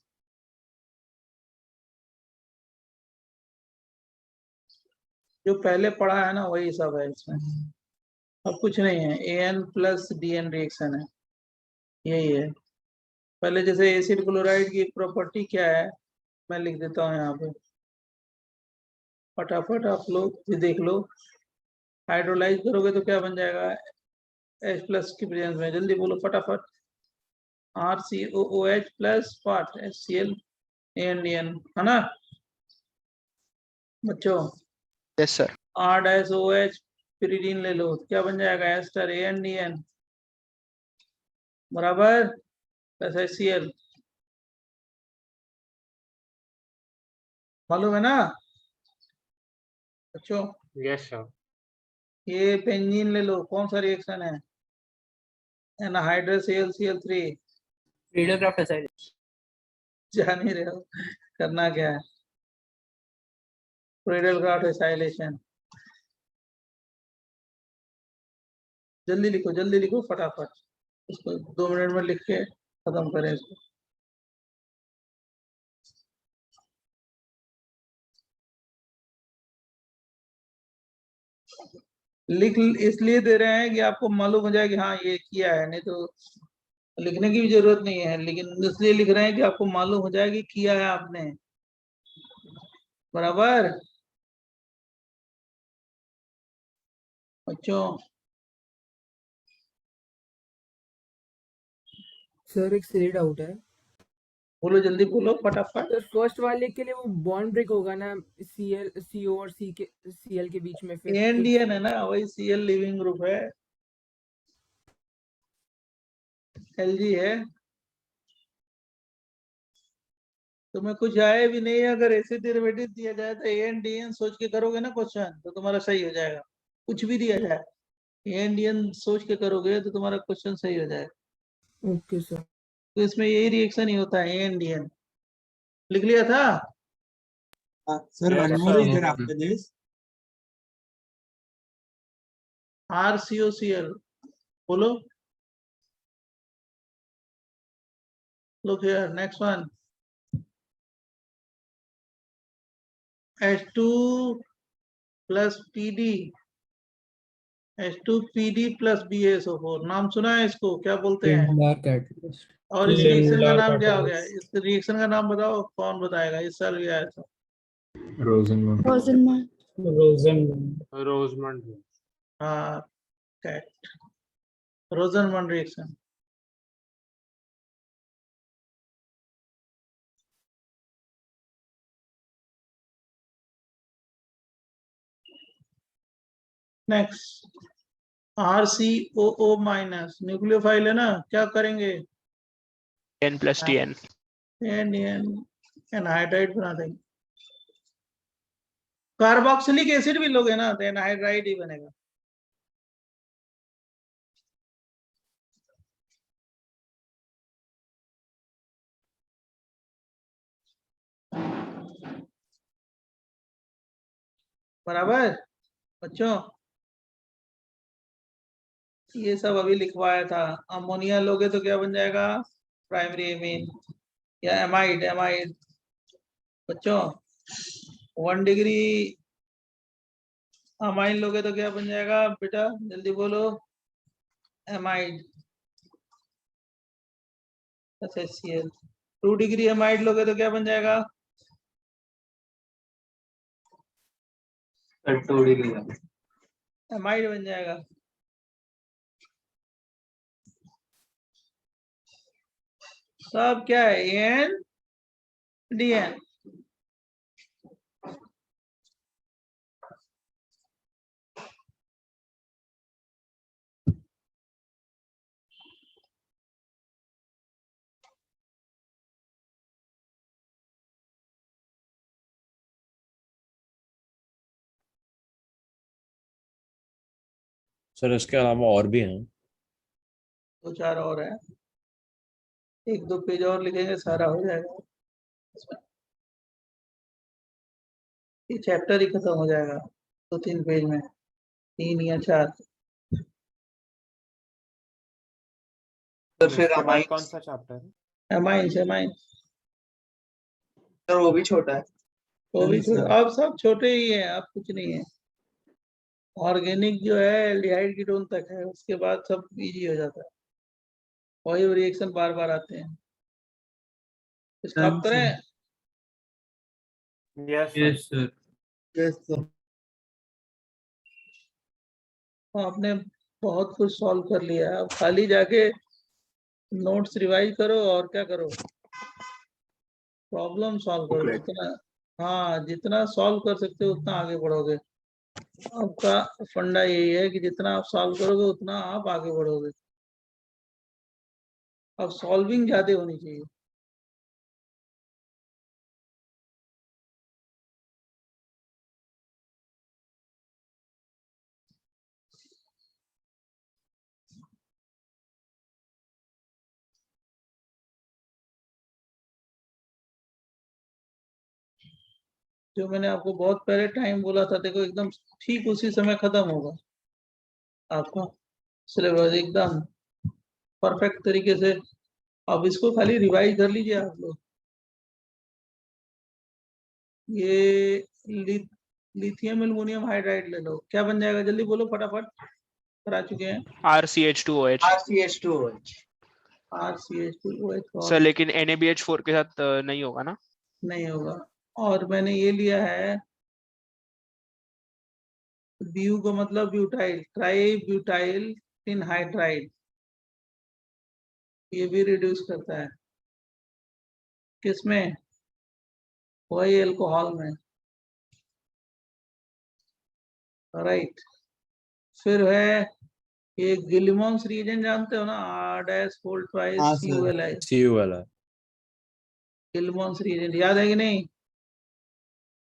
S1: जो पहले पढ़ा है ना वही सब है इसमें, अब कुछ नहीं है। AN प्लस DN रिएक्शन है, यही है। पहले जैसे एसिड क्लोराइड की प्रॉपर्टी क्या है मैं लिख देता हूँ यहाँ पे, फटाफट आप लोग ये देख लो। हाइड्रोलाइज करोगे तो क्या बन जाएगा? H प्लस की प्रेजेंस में, जल्दी बोलो फटाफट। RCOOH plus what? HCl ANDN है ना बच्चों?
S9: Yes, sir.
S1: R-OH pyridine ले लो, क्या बन जाएगा? एस्टर ANDN बराबर प्लस HCl। मालूम है ना बच्चों?
S2: Yes sir.
S1: ये बेंजीन ले लो, कौन सा रिएक्शन है? Anhydrous AlCl3।
S7: रेडियोक्राफ्ट असाइड।
S1: जान ही रहे हो करना क्या है? क्रेडलक्राफ्ट एसाइलेशन। जल्दी लिखो फटाफट, इसको 2 मिनट में लिख के खत्म करें इसको। लिख इसलिए दे रहे हैं कि आपको मालूम हो जाए कि हाँ ये किया है, नहीं तो लिखने की भी जरूरत नहीं है, लेकिन इसलिए लिख रहे हैं कि आपको मालूम हो जाए कि किया है आपने, बराबर बच्चों?
S10: सर एक सिली डाउट है
S1: बोलो जल्दी बोलो फटाफट।
S10: सर। फर्स्ट वाले के लिए वो बॉन्ड ब्रेक होगा ना CO और Cl के बीच में, फिर
S1: ANDN है ना, वही Cl लिविंग ग्रुप है, Lg है। तुम्हें कुछ आए भी नहीं, अगर एसिड डेरिवेटिव दिया जाए तो ANDN सोच के करोगे ना क्वेश्चन तो तुम्हारा सही हो जाएगा। कुछ भी दिया जाए ANDN सोच के करोगे तो तुम्हारा क्वेश्चन सही हो जाएगा।
S10: Okay sir.
S1: तो इसमें यही रिएक्शन ही होता है, ANDN। लिख लिया था?
S4: Sir one
S2: Yes,
S4: more
S2: sir.
S4: Is there after this.
S1: RCOCl बोलो। Look here, next one. H2 plus PD, H2PD plus BaSO4। नाम सुना है इसको, क्या बोलते हैं?
S10: लिंडार कैटलिस्ट।
S1: और इस रिएक्शन का
S2: लिंडार
S1: नाम क्या हो गया?
S2: कैटलिस्ट।
S1: इस रिएक्शन का नाम बताओ, कौन बताएगा? इस साल भी आया था।
S4: रोजनमंड।
S12: Rosenman.
S2: रोजमंड।
S1: हाँ, कैट Rosenmund reaction. Next RCOO minus nucleophile है ना, क्या करेंगे?
S9: N plus TN.
S1: एनहाइड्राइड बना देंगे। कार्बोक्सिलिक एसिड भी लोगे ना तो एनहाइड्राइड ही बनेगा। बराबर बच्चों, ये सब अभी लिखवाया था। अमोनिया लोगे तो क्या बन जाएगा, प्राइमरी एमीन या एमाइड। एमाइड बच्चों 1 डिग्री अमाइन लोगे तो क्या बन जाएगा बेटा, जल्दी बोलो, एमाइड HCl। 2 डिग्री एमाइड लोगे तो क्या बन जाएगा,
S3: 2 डिग्री
S1: एमाइड बन जाएगा। सब क्या है, ANDN।
S6: सर इसके अलावा और भी हैं?
S1: 2-4 और है, 1-2 पेज और लिखेंगे सारा हो जाएगा इसमें। ये चैप्टर ही खत्म हो जाएगा 2-3 पेज में, 3 या 4।
S3: तो फिर
S8: उसके बाद
S3: अमाइन
S8: कौन सा चैप्टर है?
S1: एमाइंस
S3: सर वो भी छोटा है।
S1: वो भी
S4: नहीं, सर।
S1: अब सब छोटे ही हैं, अब कुछ नहीं है। ऑर्गेनिक जो है एल्डिहाइड कीटोन तक है, उसके बाद सब इजी हो जाता है, वही रिएक्शन बार बार आते हैं। स्टॉप
S4: Done,
S1: करें।
S8: Yes sir.
S4: Yes, sir.
S1: आपने बहुत कुछ सॉल्व कर लिया है, अब खाली जाके नोट्स रिवाइज करो और क्या करो, प्रॉब्लम सॉल्व करो। जितना, हाँ जितना सॉल्व कर सकते हो उतना आगे बढ़ोगे। आपका फंडा यही है कि जितना आप सॉल्व करोगे उतना आप आगे बढ़ोगे। अब सॉल्विंग ज्यादा होनी चाहिए। जो मैंने आपको बहुत पहले टाइम बोला था, देखो एकदम ठीक उसी समय खत्म होगा आपका सिलेबस, एकदम परफेक्ट तरीके से। अब इसको खाली रिवाइज कर लीजिए आप लोग। ये लिथियम एल्युमिनियम हाइड्राइड ले लो, क्या बन जाएगा जल्दी बोलो फटाफट, करा चुके हैं।
S9: RCH2OH।
S3: RCH2OH।
S1: RCH2OH
S9: सर लेकिन NaBH4 के साथ नहीं होगा ना?
S1: नहीं होगा। और मैंने ये लिया है ब्यू का मतलब butyl, try butyl tin hydride, ये भी रिड्यूस करता है किसमें, वही अल्कोहल में। राइट, फिर है ये गिलमॉन्स रीजन जानते हो ना,
S4: हाँ, सर।
S1: R-4
S6: CuL है।
S1: गिलमॉन्स रीजन याद है कि नहीं,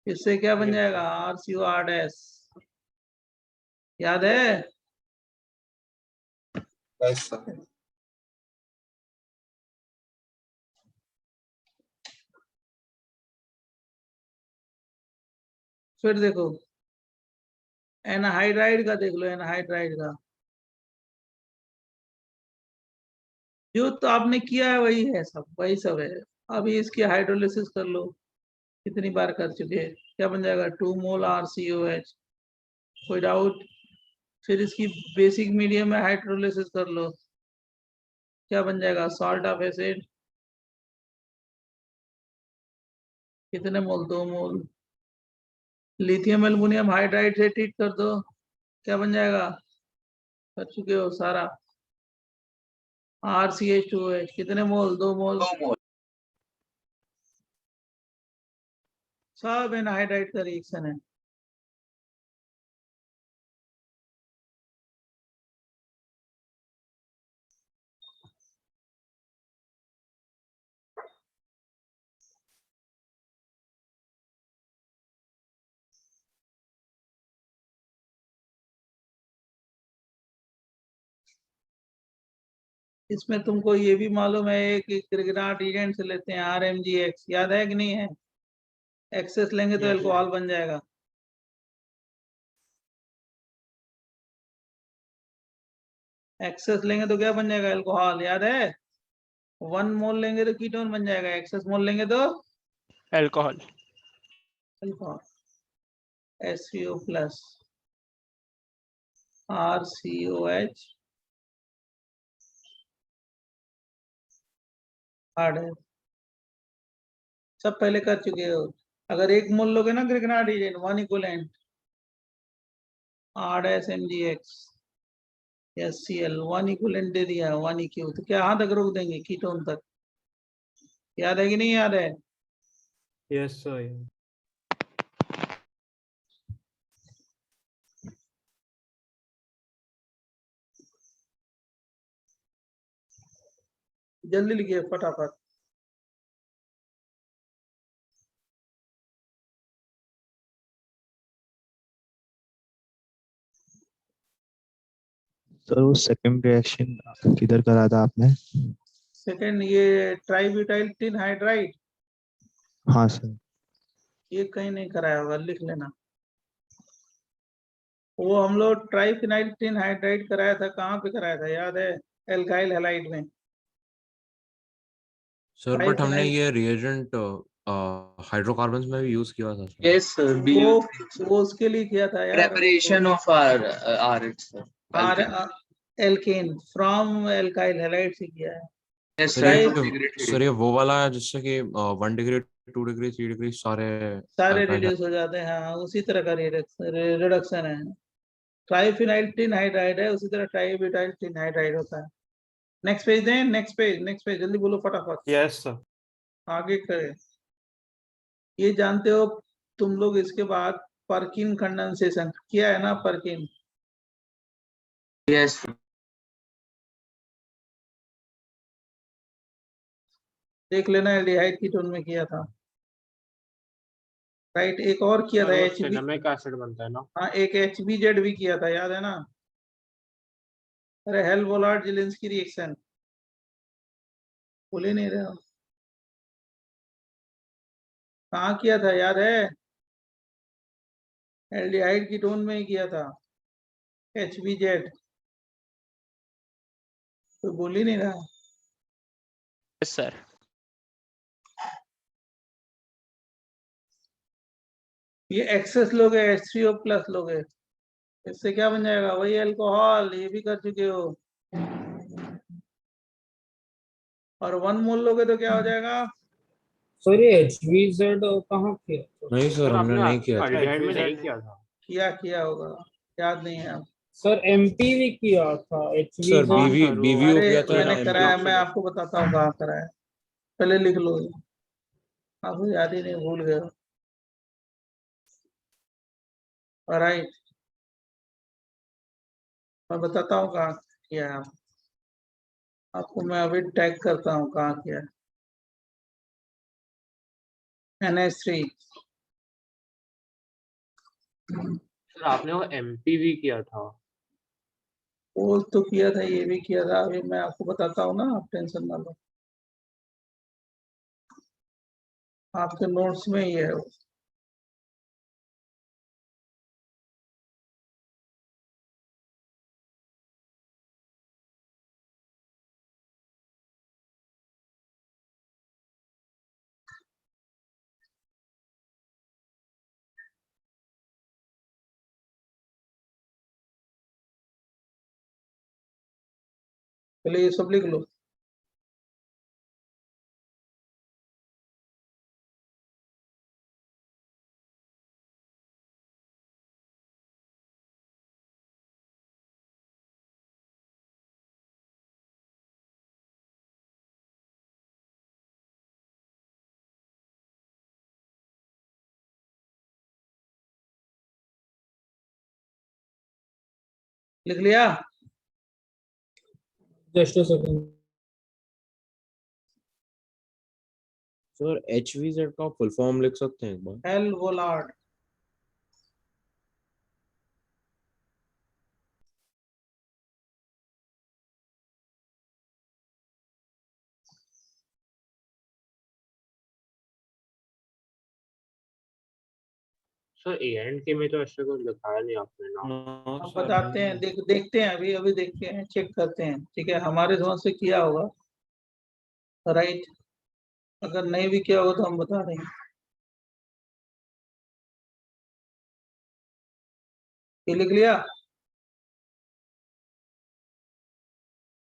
S1: इससे क्या बन
S8: Yes,
S1: जाएगा, RCOR, याद है।
S4: Yes, sir.
S1: फिर देखो एनहाइड्राइड का, देख लो एनहाइड्राइड का, जो तो आपने किया है वही है, सब वही सब है। अभी इसकी हाइड्रोलिसिस कर लो, कितनी बार कर चुके हैं, क्या बन जाएगा 2 मोल RCOH, कोई डाउट। फिर इसकी बेसिक मीडियम में हाइड्रोलिसिस कर लो, क्या बन जाएगा सॉल्ट ऑफ एसिड, कितने मोल 2 मोल। लिथियम एल्युमिनियम हाइड्राइड से ट्रीट कर दो, क्या बन जाएगा, कर चुके हो सारा। RCH2OH कितने मोल 2 मोल,
S3: 2 मोल।
S1: सब एनहाइड्राइड का रिएक्शन है। इसमें तुमको ये भी मालूम है कि ग्रिग्नार्ड एजेंट से लेते हैं RMGX, याद है कि नहीं है। एक्सेस लेंगे तो
S8: Yes,
S1: अल्कोहल बन जाएगा। एक्सेस लेंगे तो क्या बन जाएगा? अल्कोहल, याद है? 1 मोल लेंगे तो कीटोन बन जाएगा, एक्सेस मोल लेंगे तो
S9: alcohol.
S1: Alcohol. SVO plus RCOH hard है। सब पहले कर चुके हो। अगर 1 मोल लोगे ना ग्रिग्नार्डिन 1 इक्विवेलेंट RSMgX SCl 1 इक्विवेलेंट दे दिया 1 EQ, तो क्या हाथ तक रोक देंगे? कीटोन तक। याद है कि नहीं याद है?
S2: Yes sir.
S1: जल्दी लिखिए फटाफट।
S11: सर वो सेकंड रिएक्शन किधर करा था आपने?
S1: सेकंड ये ट्राइब्यूटाइल टिन हाइड्राइड,
S11: हाँ सर।
S1: ये कहीं नहीं कराया होगा, लिख लेना। वो हम लोग ट्राइफिनाइल टिन हाइड्राइड कराया था, कहाँ पे कराया था याद है? एल्काइल हैलाइड में।
S6: सर बट हमने
S1: ट्राइफिनाइल
S6: ये रिएजेंट हाइड्रोकार्बन्स में भी यूज किया था सर।
S3: Yes, sir.
S1: वो उसके लिए किया था यार।
S3: Preparation of our RH, sir.
S1: Alkane from alkyl halide से किया है।
S3: Yes,
S6: sir
S3: sir.
S6: ये
S3: 2 degree, 3
S6: सर ये वो वाला है जिससे कि 1 डिग्री 2 डिग्री 3 डिग्री सारे
S1: सारे
S6: alkyl
S1: रिड्यूस हो जाते हैं, हाँ उसी तरह का रिडक्शन है। ट्राइफिनाइल टिन हाइड्राइड है, उसी तरह ट्राइब्यूटाइल टिन हाइड्राइड होता है। नेक्स्ट पेज दें, नेक्स्ट पेज जल्दी बोलो फटाफट।
S2: Yes sir.
S1: आगे करें। ये जानते हो तुम लोग, इसके बाद पर्किन कंडेंसेशन किया है ना? Perkin
S3: Yes, sir.
S1: देख लेना, एल्डिहाइड कीटोन में किया था, राइट? एक और किया था HB,
S2: सिनेमिक एसिड बनता है ना?
S1: हाँ एक HBZ भी किया था, याद है ना? अरे हेल वोलार्ड जिलिंस्की रिएक्शन भूल ही नहीं रहे हो? कहाँ किया था याद है? एल्डिहाइड कीटोन में ही किया था, HBZ। तो भूल ही नहीं रहा।
S9: Yes sir.
S1: ये एक्सेस लोगे H3O प्लस लोगे, इससे क्या बन जाएगा? वही अल्कोहल, ये भी कर चुके हो। और 1 मोल लोगे तो क्या हो जाएगा?
S2: सर ये HVZ कहाँ किया?
S6: नहीं सर हमने नहीं किया था।
S2: अल्डिहाइड में नहीं किया था।
S1: किया होगा, याद नहीं है आप?
S2: सर MPV किया था।
S6: सर
S2: HVZ
S6: BVO
S1: अरे
S6: किया था या
S1: मैंने कराया, मैं आपको बताता हूँ कहाँ कराया, पहले लिख लो। आपको याद ही नहीं, भूल गए। राइट, मैं बताता हूँ कहाँ किया है। आपको मैं अभी टैग करता हूँ कहाँ किया है। NH3
S2: सर आपने वो MPV किया था।
S1: वो तो किया था, ये भी किया था, अभी मैं आपको बताता हूँ ना, आप टेंशन ना लो, आपके नोट्स में ही है वो। पहले ये सब लिख लो। लिख लिया?
S2: Just a second.
S6: Sir HVZ का फुल फॉर्म लिख सकते हैं एक बार?
S1: हेल वोलार्ड।
S2: सर ए एंड के में तो ऐसे कुछ दिखाया नहीं आपने ना।
S1: हम बताते हैं, देखते हैं, अभी अभी देखते हैं, चेक करते हैं, ठीक है, हमारे समझ से किया होगा, राइट, अगर नहीं भी किया होगा तो हम बता देंगे। ये लिख लिया,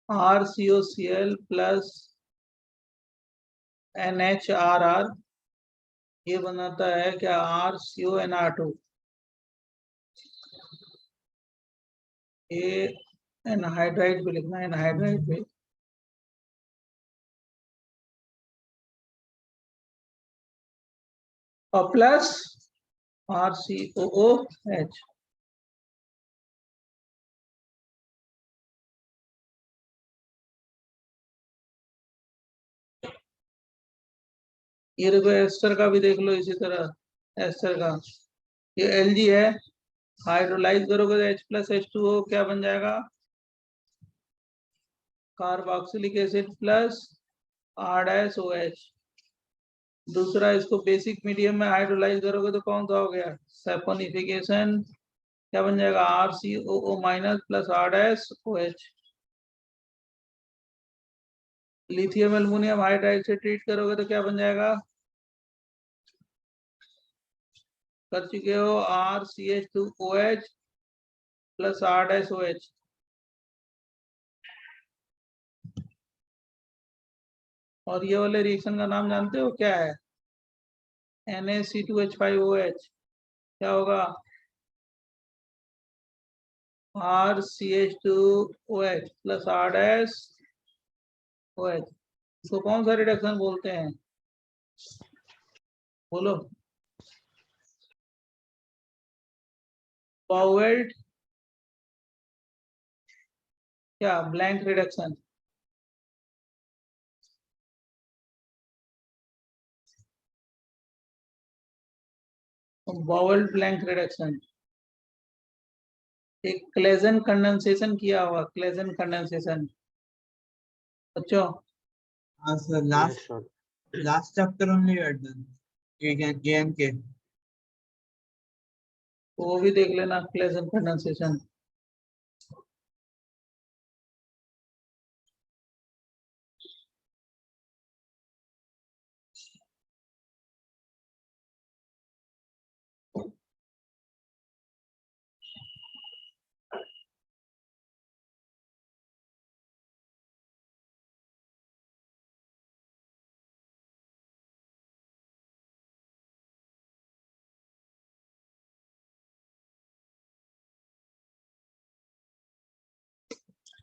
S1: RCOCl प्लस NHRR, ये बनाता है क्या, RCONR2, ये एनहाइड्राइड पे लिखना है, एनहाइड्राइड पे, और प्लस RCOOH, ये देखो एस्टर का भी देख लो इसी तरह, एस्टर का ये Lg है, हाइड्रोलाइज करोगे तो H+H2O क्या बन जाएगा, कार्बोक्सिलिक एसिड प्लस R-OH। दूसरा, इसको बेसिक मीडियम में हाइड्रोलाइज करोगे तो कौन सा हो गया, सैपोनिफिकेशन, क्या बन जाएगा, RCOO minus plus R-OH। Lithium aluminium hydride से ट्रीट करोगे तो क्या बन जाएगा, कर चुके हो, RCH2OH प्लस R-OH। और ये वाले रिएक्शन का नाम जानते हो क्या है, NaC2H5OH, क्या होगा, RCH2OH प्लस R-OH। इसको कौन सा रिडक्शन बोलते हैं, बोलो, पाउवेल्ट क्या, ब्लैंक रिडक्शन, बाउवेल्ट ब्लैंक रिडक्शन। एक क्लेजन कंडेंसेशन किया हुआ, क्लेजन कंडेंसेशन, बच्चों,
S4: हाँ sir, last chapter only you had done. KNK.
S1: वो भी देख लेना, क्लेजन कंडेंसेशन।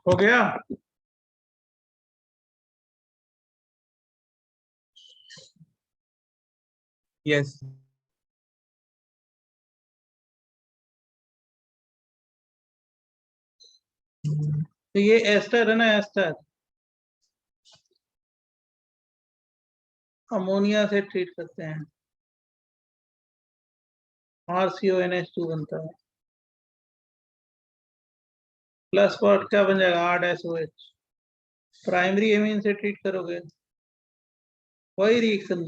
S1: हो गया,
S4: Yes.
S1: तो ये एस्टर है ना, एस्टर अमोनिया से ट्रीट करते हैं, RCONH2 बनता है, प्लस पॉट क्या बन जाएगा, R-OH। प्राइमरी एमीन से ट्रीट करोगे, वही रिएक्शन,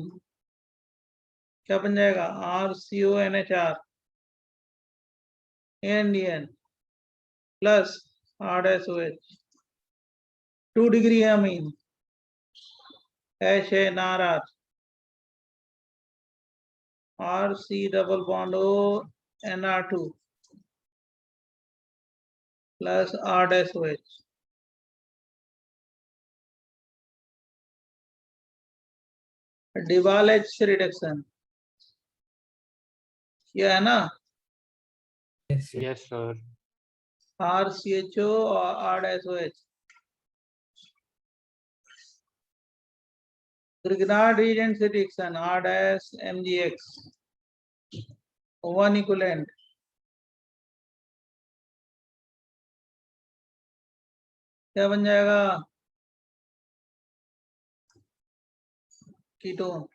S1: क्या बन जाएगा, RCONHR NDN plus R-OH। 2 degree है अमीन, HNRR, RC double bond O NR2 plus R-OH। डिवाल H से रिडक्शन, ये है ना,
S2: यस सर।
S1: RCHO और R-OH। Grignard reagent से रिएक्शन, R-MgX 1 equivalent, क्या बन जाएगा, कीटोन।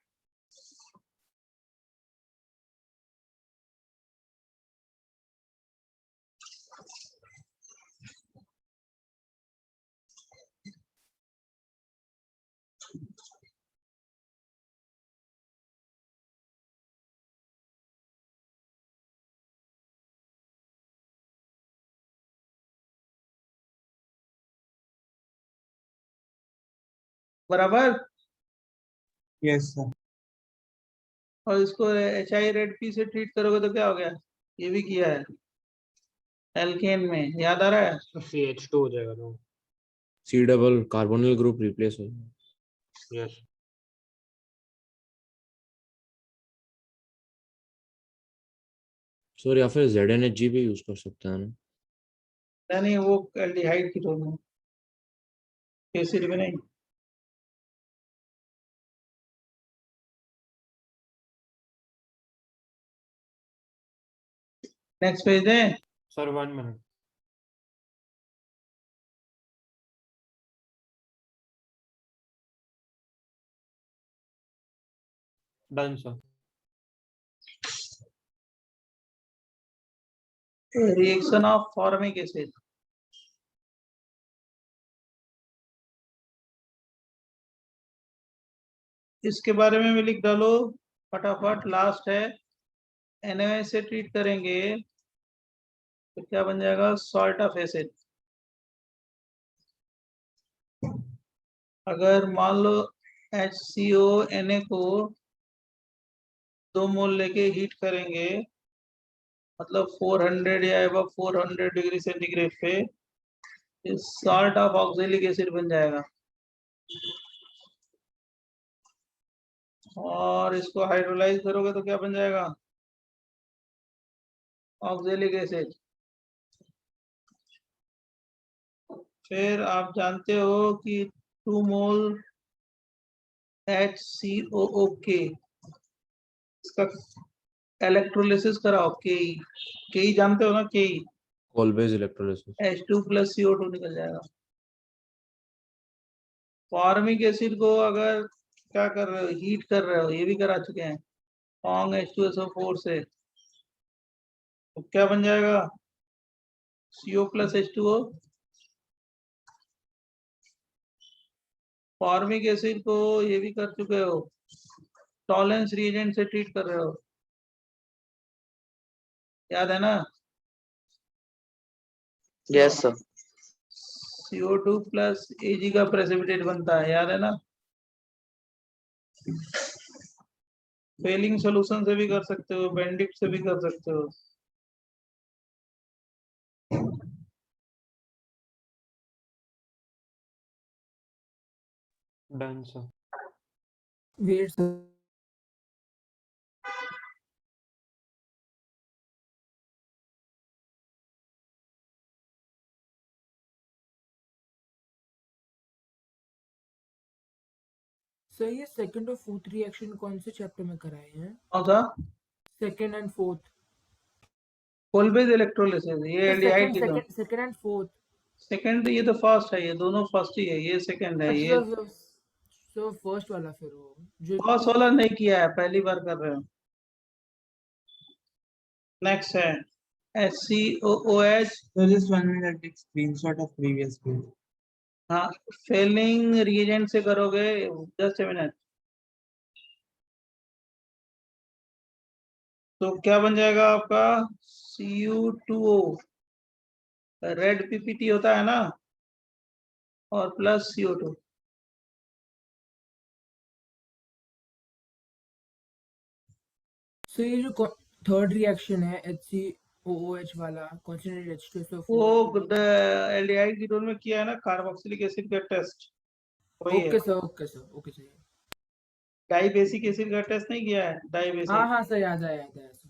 S1: बराबर।
S4: Yes, sir.
S1: और इसको HI रेड पी से ट्रीट करोगे तो क्या हो गया, ये भी किया है एल्केन में, याद आ रहा है।
S2: CH2 हो जाएगा तो।
S6: C double carbonyl group replace हो जाएगा।
S2: यस।
S6: सर या फिर ZNHG भी यूज कर सकते हैं ना।
S1: नहीं वो एल्डिहाइड कीटोन में, एसिड में नहीं। नेक्स्ट पेज दें।
S2: Sir 1 minute. Done sir.
S1: Reaction of formic acid, इसके बारे में भी लिख डालो फटाफट। लास्ट है, NaOH से ट्रीट करेंगे तो क्या बन जाएगा, सॉल्ट ऑफ एसिड। अगर मान लो HCO Na को 2 मोल लेके हीट करेंगे, मतलब 400 या अब 400 डिग्री सेंटीग्रेड पे, सॉल्ट ऑफ ऑक्जेलिक एसिड बन जाएगा। और इसको हाइड्रोलाइज करोगे तो क्या बन जाएगा, ऑक्जेलिक एसिड। फिर आप जानते हो कि 2 मोल HCOOK, इसका इलेक्ट्रोलिसिस कराओ, के जानते हो ना, के
S6: always electrolysis.
S1: H2 plus CO2 निकल जाएगा। फॉर्मिक एसिड को अगर क्या कर रहे हो, हीट कर रहे हो, ये भी करा चुके हैं फॉर्म H2SO4 से, तो क्या बन जाएगा, CO plus H2O। Formic acid को ये भी कर चुके हो, टॉलेंस रिएजेंट से ट्रीट कर रहे हो, याद है ना।
S3: Yes sir.
S1: CO2 plus Ag का प्रेसिपिटेट बनता है, याद है ना। फेलिंग सॉल्यूशन से भी कर सकते हो, बेंडिक्ट से भी कर सकते हो।
S2: Done sir.
S10: Wait sir, sir ये सेकंड और फोर्थ रिएक्शन कौन से चैप्टर में कराए हैं?
S1: कौन सा,
S10: second and fourth.
S1: Always electrolysis, ये aldehyde ketone.
S10: Second and fourth.
S1: Second ये तो फर्स्ट है, ये दोनों फर्स्ट ही है, ये सेकंड है। ये
S10: अच्छा सर फर्स्ट वाला फिर वो जो
S1: फर्स्ट वाला नहीं किया है, पहली बार कर रहे हो। नेक्स्ट है HCOOH।
S4: So just 1 minute, I'll take screenshot of previous page.
S1: हाँ, फेलिंग रिएजेंट से करोगे, जस्ट ए मिनट। तो क्या बन जाएगा आपका, Cu2O, रेड पीपीटी होता है ना, और प्लस CO2।
S10: सर ये जो थर्ड रिएक्शन है HCOOH वाला कॉन्सेंट्रेटेड H2SO4,
S1: वो एल्डिहाइड कीटोन में किया है ना, कार्बोक्सिलिक एसिड का टेस्ट, वही है।
S10: Okay sir.
S1: डाइबेसिक एसिड का टेस्ट नहीं किया है, डाइबेसिक।
S10: हाँ सर याद आया सर।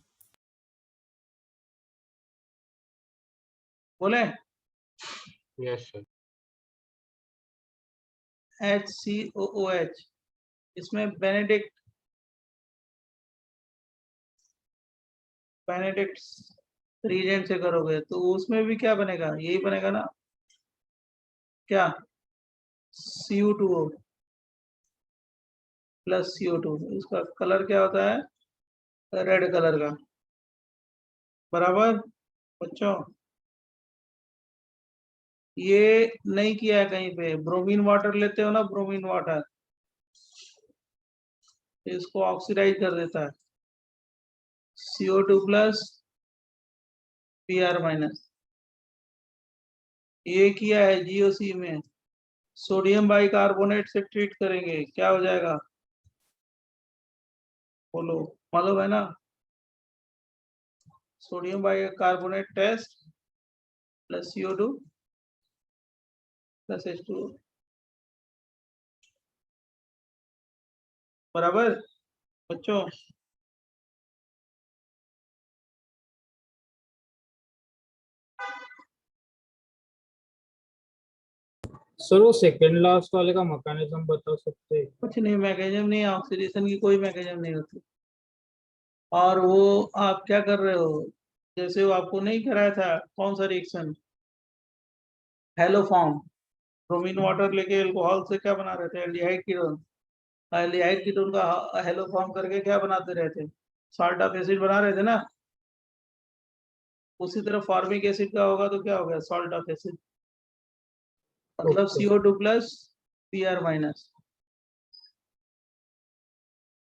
S1: बोले
S2: यस सर।
S1: HCOOH, इसमें बेनेडिक्ट रिएजेंट से करोगे तो उसमें भी क्या बनेगा, यही बनेगा ना, क्या, Cu2O प्लस CO2। इसका कलर क्या होता है, रेड कलर का, बराबर बच्चों। ये नहीं किया है कहीं पे, ब्रोमीन वाटर लेते हो ना, ब्रोमीन वाटर, इसको ऑक्सीडाइज कर देता है, CO2 प्लस Br माइनस। ये किया है GOC में, सोडियम बाइकार्बोनेट से ट्रीट करेंगे, क्या हो जाएगा? बोलो, मालूम है ना? Sodium bicarbonate test plus CO2 plus H2O बराबर बच्चों।
S2: सर वो सेकेंड लास्ट वाले का मैकेनिज्म बता सकते हैं?
S1: कुछ नहीं, मैकेनिज्म नहीं, ऑक्सीडेशन की कोई मैकेनिज्म नहीं होती। और वो आप क्या कर रहे हो, जैसे वो आपको नहीं कराया था, कौन सा reaction, hello form, bromine water लेके अल्कोहल से क्या बना रहे थे, एल्डिहाइड कीटोन। एल्डिहाइड कीटोन का हेलो फॉर्म करके क्या बनाते रहे थे, सॉल्ट ऑफ एसिड बना रहे थे ना। उसी तरह फॉर्मिक एसिड का होगा तो क्या हो गया, सॉल्ट ऑफ एसिड, मतलब
S2: Okay.
S1: CO2 plus Br minus.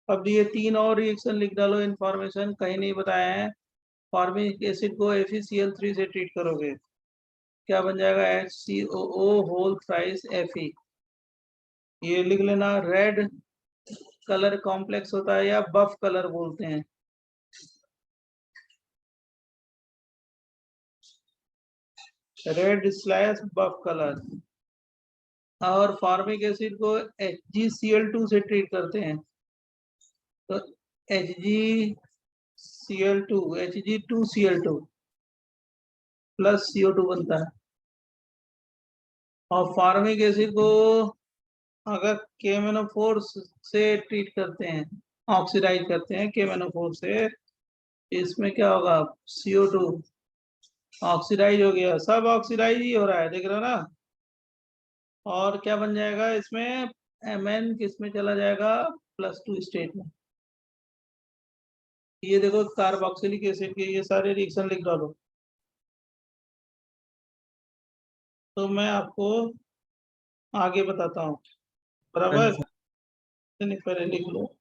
S1: अब ये 3 और रिएक्शन लिख डालो, इंफॉर्मेशन कहीं नहीं बताया है। फॉर्मिक एसिड को FeCl3 से ट्रीट करोगे, क्या बन जाएगा, HCOO होल थ्राइस Fe। ये लिख लेना, रेड कलर कॉम्प्लेक्स होता है या बफ कलर बोलते हैं। रेड स्लैश बफ कलर। और फॉर्मिक एसिड को HgCl2 से ट्रीट करते हैं, तो Hg2Cl2 प्लस CO2 बनता है। और फॉर्मिक एसिड को अगर KMnO4 से ट्रीट करते हैं, ऑक्सीडाइज करते हैं KMnO4 से, इसमें क्या होगा, CO2 ऑक्सीडाइज हो गया, सब ऑक्सीडाइज ही हो रहा है, देख रहे हो ना। और क्या बन जाएगा इसमें, Mn किस में चला जाएगा, +2 स्टेट में। ये देखो कार्बोक्सिलिक एसिड के ये सारे रिएक्शन लिख डालो, तो मैं आपको आगे बताता हूँ, बराबर। नहीं, पहले लिख लो।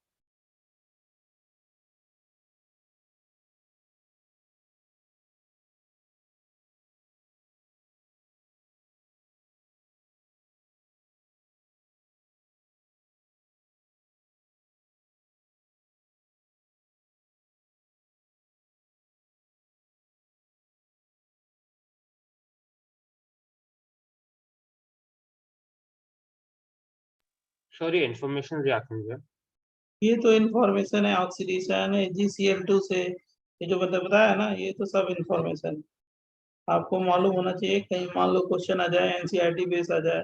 S6: सॉरी, इंफॉर्मेशन रिएक्शन है।
S1: ये तो इंफॉर्मेशन है, ऑक्सीडेशन है GCl2 से, ये जो मैंने बताया ना, ये तो सब इंफॉर्मेशन आपको मालूम होना चाहिए। कहीं मान लो क्वेश्चन आ जाए, NCERT बेस आ जाए,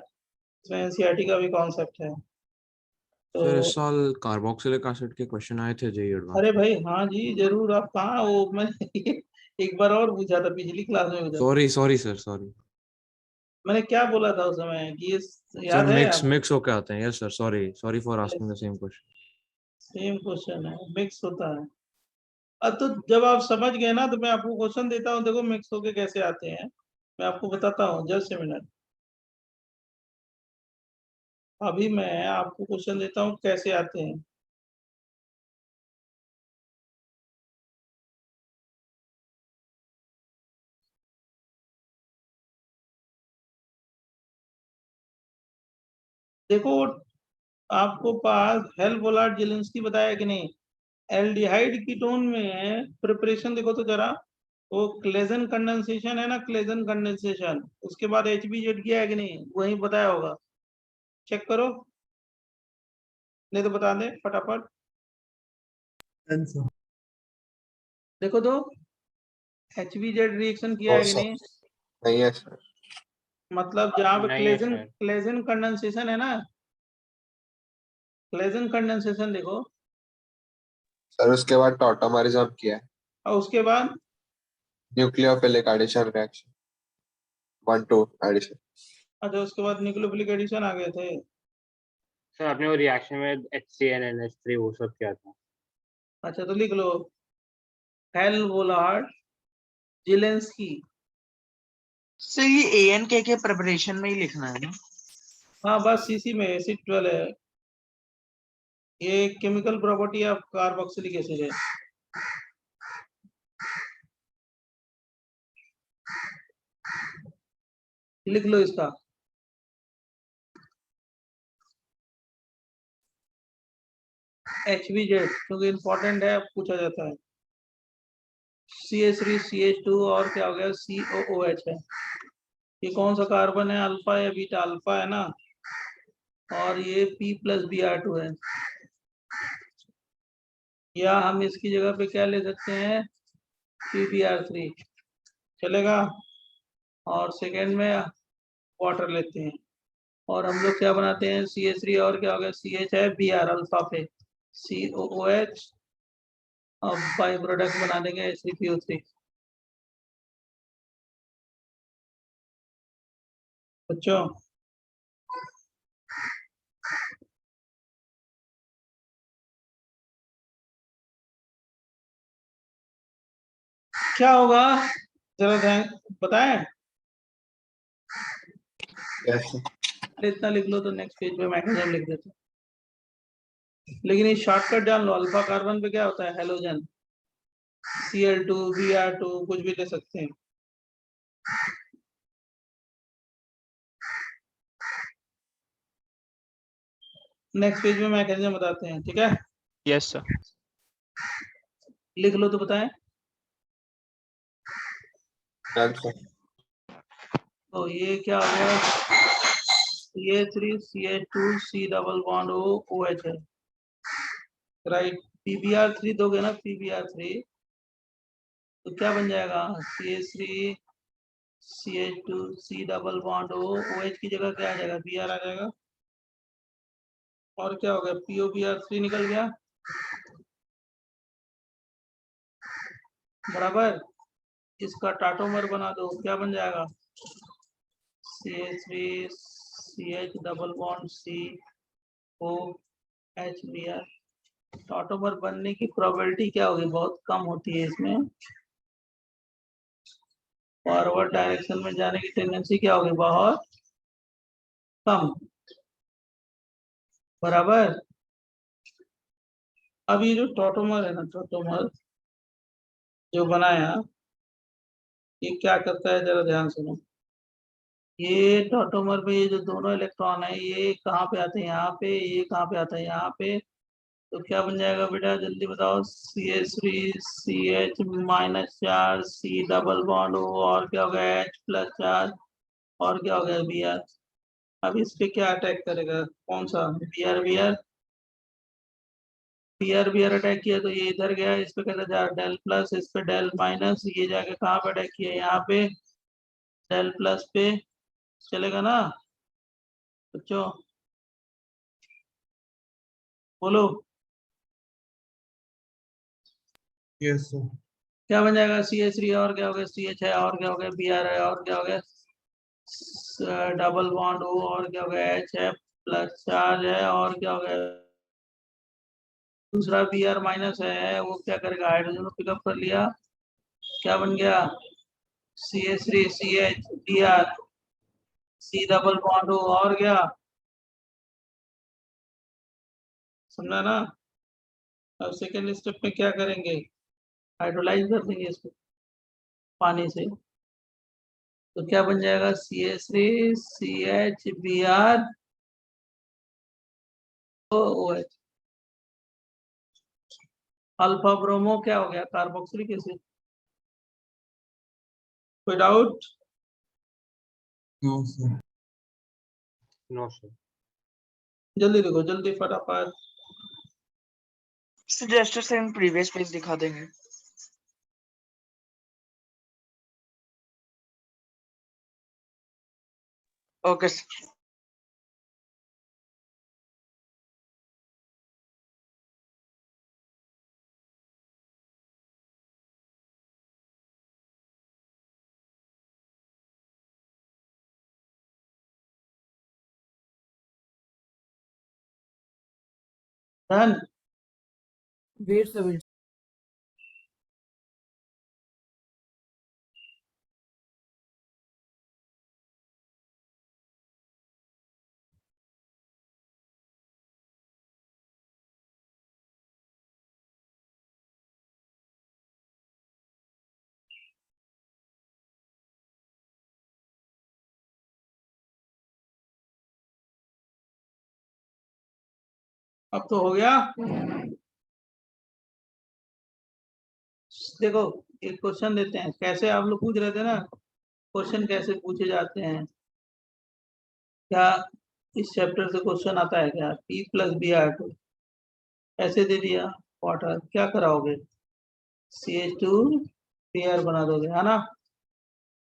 S1: इसमें NCERT का भी कॉन्सेप्ट है।
S6: सर इस
S1: तो
S6: साल कार्बोक्सिलिक एसिड के क्वेश्चन आए थे जेईई एडवांस।
S1: अरे भाई हाँ जी जरूर, आप कहाँ वो, मैं एक बार और पूछा था पिछली क्लास में उधर।
S6: सॉरी सॉरी सर, सॉरी
S1: मैंने क्या बोला था उस समय कि ये
S6: सर,
S1: याद है
S6: मिक्स
S1: आपको?
S6: मिक्स होके आते हैं। Yes sir, sorry sorry for asking the same question.
S1: Same question है, मिक्स होता है। अब तो जब आप समझ गए ना, तो मैं आपको क्वेश्चन देता हूँ, देखो मिक्स होके कैसे आते हैं, मैं आपको बताता हूँ, जस्ट ए मिनट। अभी मैं आपको क्वेश्चन देता हूँ कैसे आते हैं। देखो, आपको पास हेल वोलार्ड जेलेंस्की बताया कि नहीं, एल्डिहाइड कीटोन में प्रिपरेशन देखो तो जरा, वो क्लेजन कंडेंसेशन है ना, क्लेजन कंडेंसेशन, उसके बाद HBZ किया है कि नहीं, वही बताया होगा, चेक करो, नहीं तो बता दे फटाफट। देखो तो HBZ रिएक्शन किया है कि नहीं,
S8: नहीं है सर।
S1: मतलब जहाँ पे
S6: नहीं है
S1: क्लेजन
S6: सर।
S1: क्लेजन कंडेंसेशन है ना, क्लेजन कंडेंसेशन देखो,
S8: सर उसके बाद टॉटोमरिज्म किया है,
S1: और उसके बाद
S8: न्यूक्लियोफिलिक एडिशन रिएक्शन 1-2 एडिशन।
S1: अच्छा, उसके बाद न्यूक्लियोफिलिक एडिशन आ गए थे।
S6: सर आपने वो रिएक्शन में HCnNH3 वो सब किया था।
S1: अच्छा तो लिख लो, हेल वोलार्ड जेलेंस्की।
S3: सर ये ANK के प्रिपरेशन में ही लिखना है ना?
S1: हाँ बस इसी में एसिड 12 है, ये chemical property of carboxylic acid है। लिख लो इसका, HVZ, क्योंकि इंपॉर्टेंट है, पूछा जाता है। CH3 CH2 और क्या हो गया COOH है। ये कौन सा कार्बन है, अल्फा या बीटा? अल्फा है ना, और ये P+Br2 है। या हम इसकी जगह पे क्या ले सकते हैं, PBr3 चलेगा। और सेकेंड में वाटर लेते हैं, और हम लोग क्या बनाते हैं, CH3 और क्या हो गया, CH है Br अल्फा पे, COOH, अब बाई प्रोडक्ट बना देंगे HCPO3। बच्चों क्या होगा, जरा ध्यान बताएं। इतना लिख लो तो नेक्स्ट पेज पे मैकेनिज्म लिख देते हैं। लेकिन ये शॉर्टकट जान लो, अल्फा कार्बन पे क्या होता है, हेलोजन, Cl2 Br2 कुछ भी ले सकते हैं। नेक्स्ट पेज में मैकेनिज्म बताते हैं, ठीक है।
S9: Yes sir.
S1: लिख लो तो बताएं। तो ये क्या हो गया, CH3 CH2 C double bond OH है, राइट। PBr3 दोगे ना, PBr3 तो क्या बन जाएगा, CH3 CH2 C double bond OH की जगह क्या आ जाएगा, Br आ जाएगा। और क्या हो गया, POBr3 निकल गया, बराबर। इसका टाटोमर बना दो, क्या बन जाएगा, CH3 CH double bond COH Br। टाटोमर बनने की प्रोबेबिलिटी क्या होगी, बहुत कम होती है इसमें। फॉरवर्ड डायरेक्शन में जाने की टेंडेंसी क्या होगी, बहुत कम, बराबर। अब ये जो टॉटोमर है ना, टॉटोमर जो बनाया, ये क्या करता है, जरा ध्यान सुनो। ये टॉटोमर में ये जो दोनों इलेक्ट्रॉन है, ये कहाँ पे आते हैं, यहाँ पे, ये कहाँ पे आता है, यहाँ पे। तो क्या बन जाएगा बेटा, जल्दी बताओ, CH3 CH minus charge C double bond O, और क्या हो गया, H प्लस चार्ज, और क्या हो गया Br। अब इस पे क्या अटैक करेगा, कौन सा, Br अटैक किया तो ये इधर गया, इस पे कहता जा डेल प्लस, इस पे डेल माइनस, ये जाके कहाँ पे अटैक किया, यहाँ पे डेल प्लस पे, चलेगा ना बच्चों, बोलो।
S4: Yes, sir.
S1: क्या बन जाएगा, CH3 और क्या हो गया, CH है, और क्या हो गया Br है, और क्या हो गया डबल बॉन्ड O, और क्या हो गया H है, प्लस चार्ज है, और क्या हो गया दूसरा Br माइनस है, वो क्या करेगा, हाइड्रोजन को पिकअप कर लिया, क्या बन गया, CH3 CH Br C double bond O, और क्या, समझा ना। अब सेकेंड स्टेप में क्या करेंगे, हाइड्रोलाइज कर देंगे इसको पानी से, तो क्या बन जाएगा, CH3 CH Br OH, alpha bromo क्या हो गया, कार्बोक्सिलिक एसिड। कोई doubt,
S4: No, sir.
S6: No sir.
S1: जल्दी देखो, जल्दी फटाफट।
S3: जस्ट सेम प्रीवियस पेज दिखा देंगे। Okay sir.
S1: Done.
S10: Wait sir, wait.
S1: अब तो हो गया। देखो एक क्वेश्चन देते हैं, कैसे आप लोग पूछ रहे थे ना, क्वेश्चन कैसे पूछे जाते हैं, क्या इस चैप्टर से क्वेश्चन आता है क्या? P + Br2 ऐसे दे दिया, वाटर क्या कराओगे? CH2 Br बना दोगे, है ना?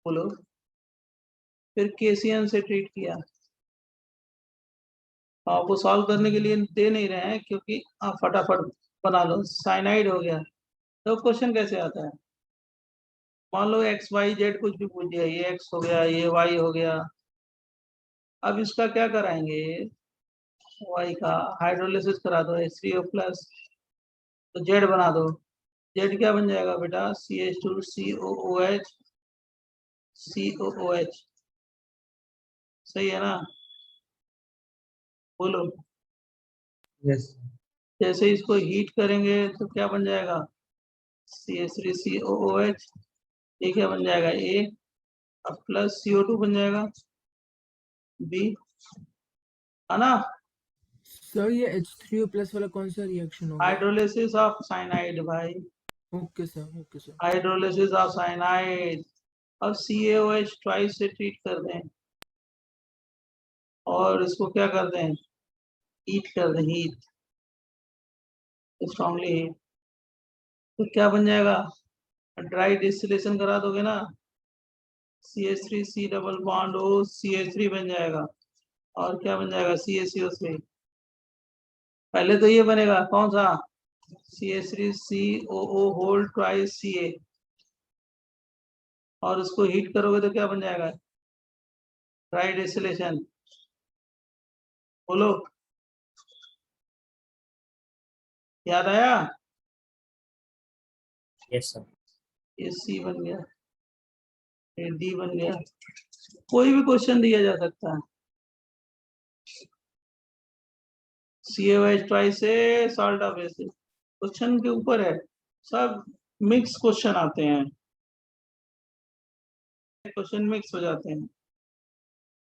S1: बोलो। फिर KCl से ट्रीट किया, आपको सॉल्व करने के लिए दे नहीं रहे हैं क्योंकि आप फटाफट बना लो, साइनाइड हो गया। तो क्वेश्चन कैसे आता है? मान लो XYZ कुछ भी पूछ दिया, ये X हो गया, ये Y हो गया। अब इसका क्या कराएंगे? Y का हाइड्रोलिसिस करा दो, H3O+, तो Z बना दो। Z क्या बन जाएगा बेटा? CH2COOH, COOH। सही है ना? बोलो।
S4: Yes.
S1: जैसे इसको हीट करेंगे तो क्या बन जाएगा? CH3COOH, ये क्या बन जाएगा? A, अब प्लस CO2 बन जाएगा, B, है ना?
S10: सर ये H3O+ वाला कौन सा रिएक्शन होगा?
S1: हाइड्रोलिसिस ऑफ साइनाइड भाई,
S10: okay sir, okay sir.
S1: Hydrolysis of cyanide. अब CaOH ट्वाइस से ट्रीट कर दें और इसको क्या कर दें? हीट कर दें, हीट, स्ट्रांगली हीट, तो क्या बन जाएगा? ड्राई डिस्टिलेशन करा दोगे ना, CH3C double bond O CH3 बन जाएगा, और क्या बन जाएगा? CaCO3। पहले तो ये बनेगा कौन सा? CH3COO होल ट्वाइस Ca, और उसको हीट करोगे तो क्या बन जाएगा? Dry distillation. बोलो, याद आया?
S2: Yes sir.
S1: ये C बन गया, ये D बन गया। कोई भी क्वेश्चन दिया जा सकता है। CaOH ट्वाइस से सॉल्ट ऑफ एसिड, क्वेश्चन के ऊपर है, सब मिक्स क्वेश्चन आते हैं, क्वेश्चन मिक्स हो जाते हैं।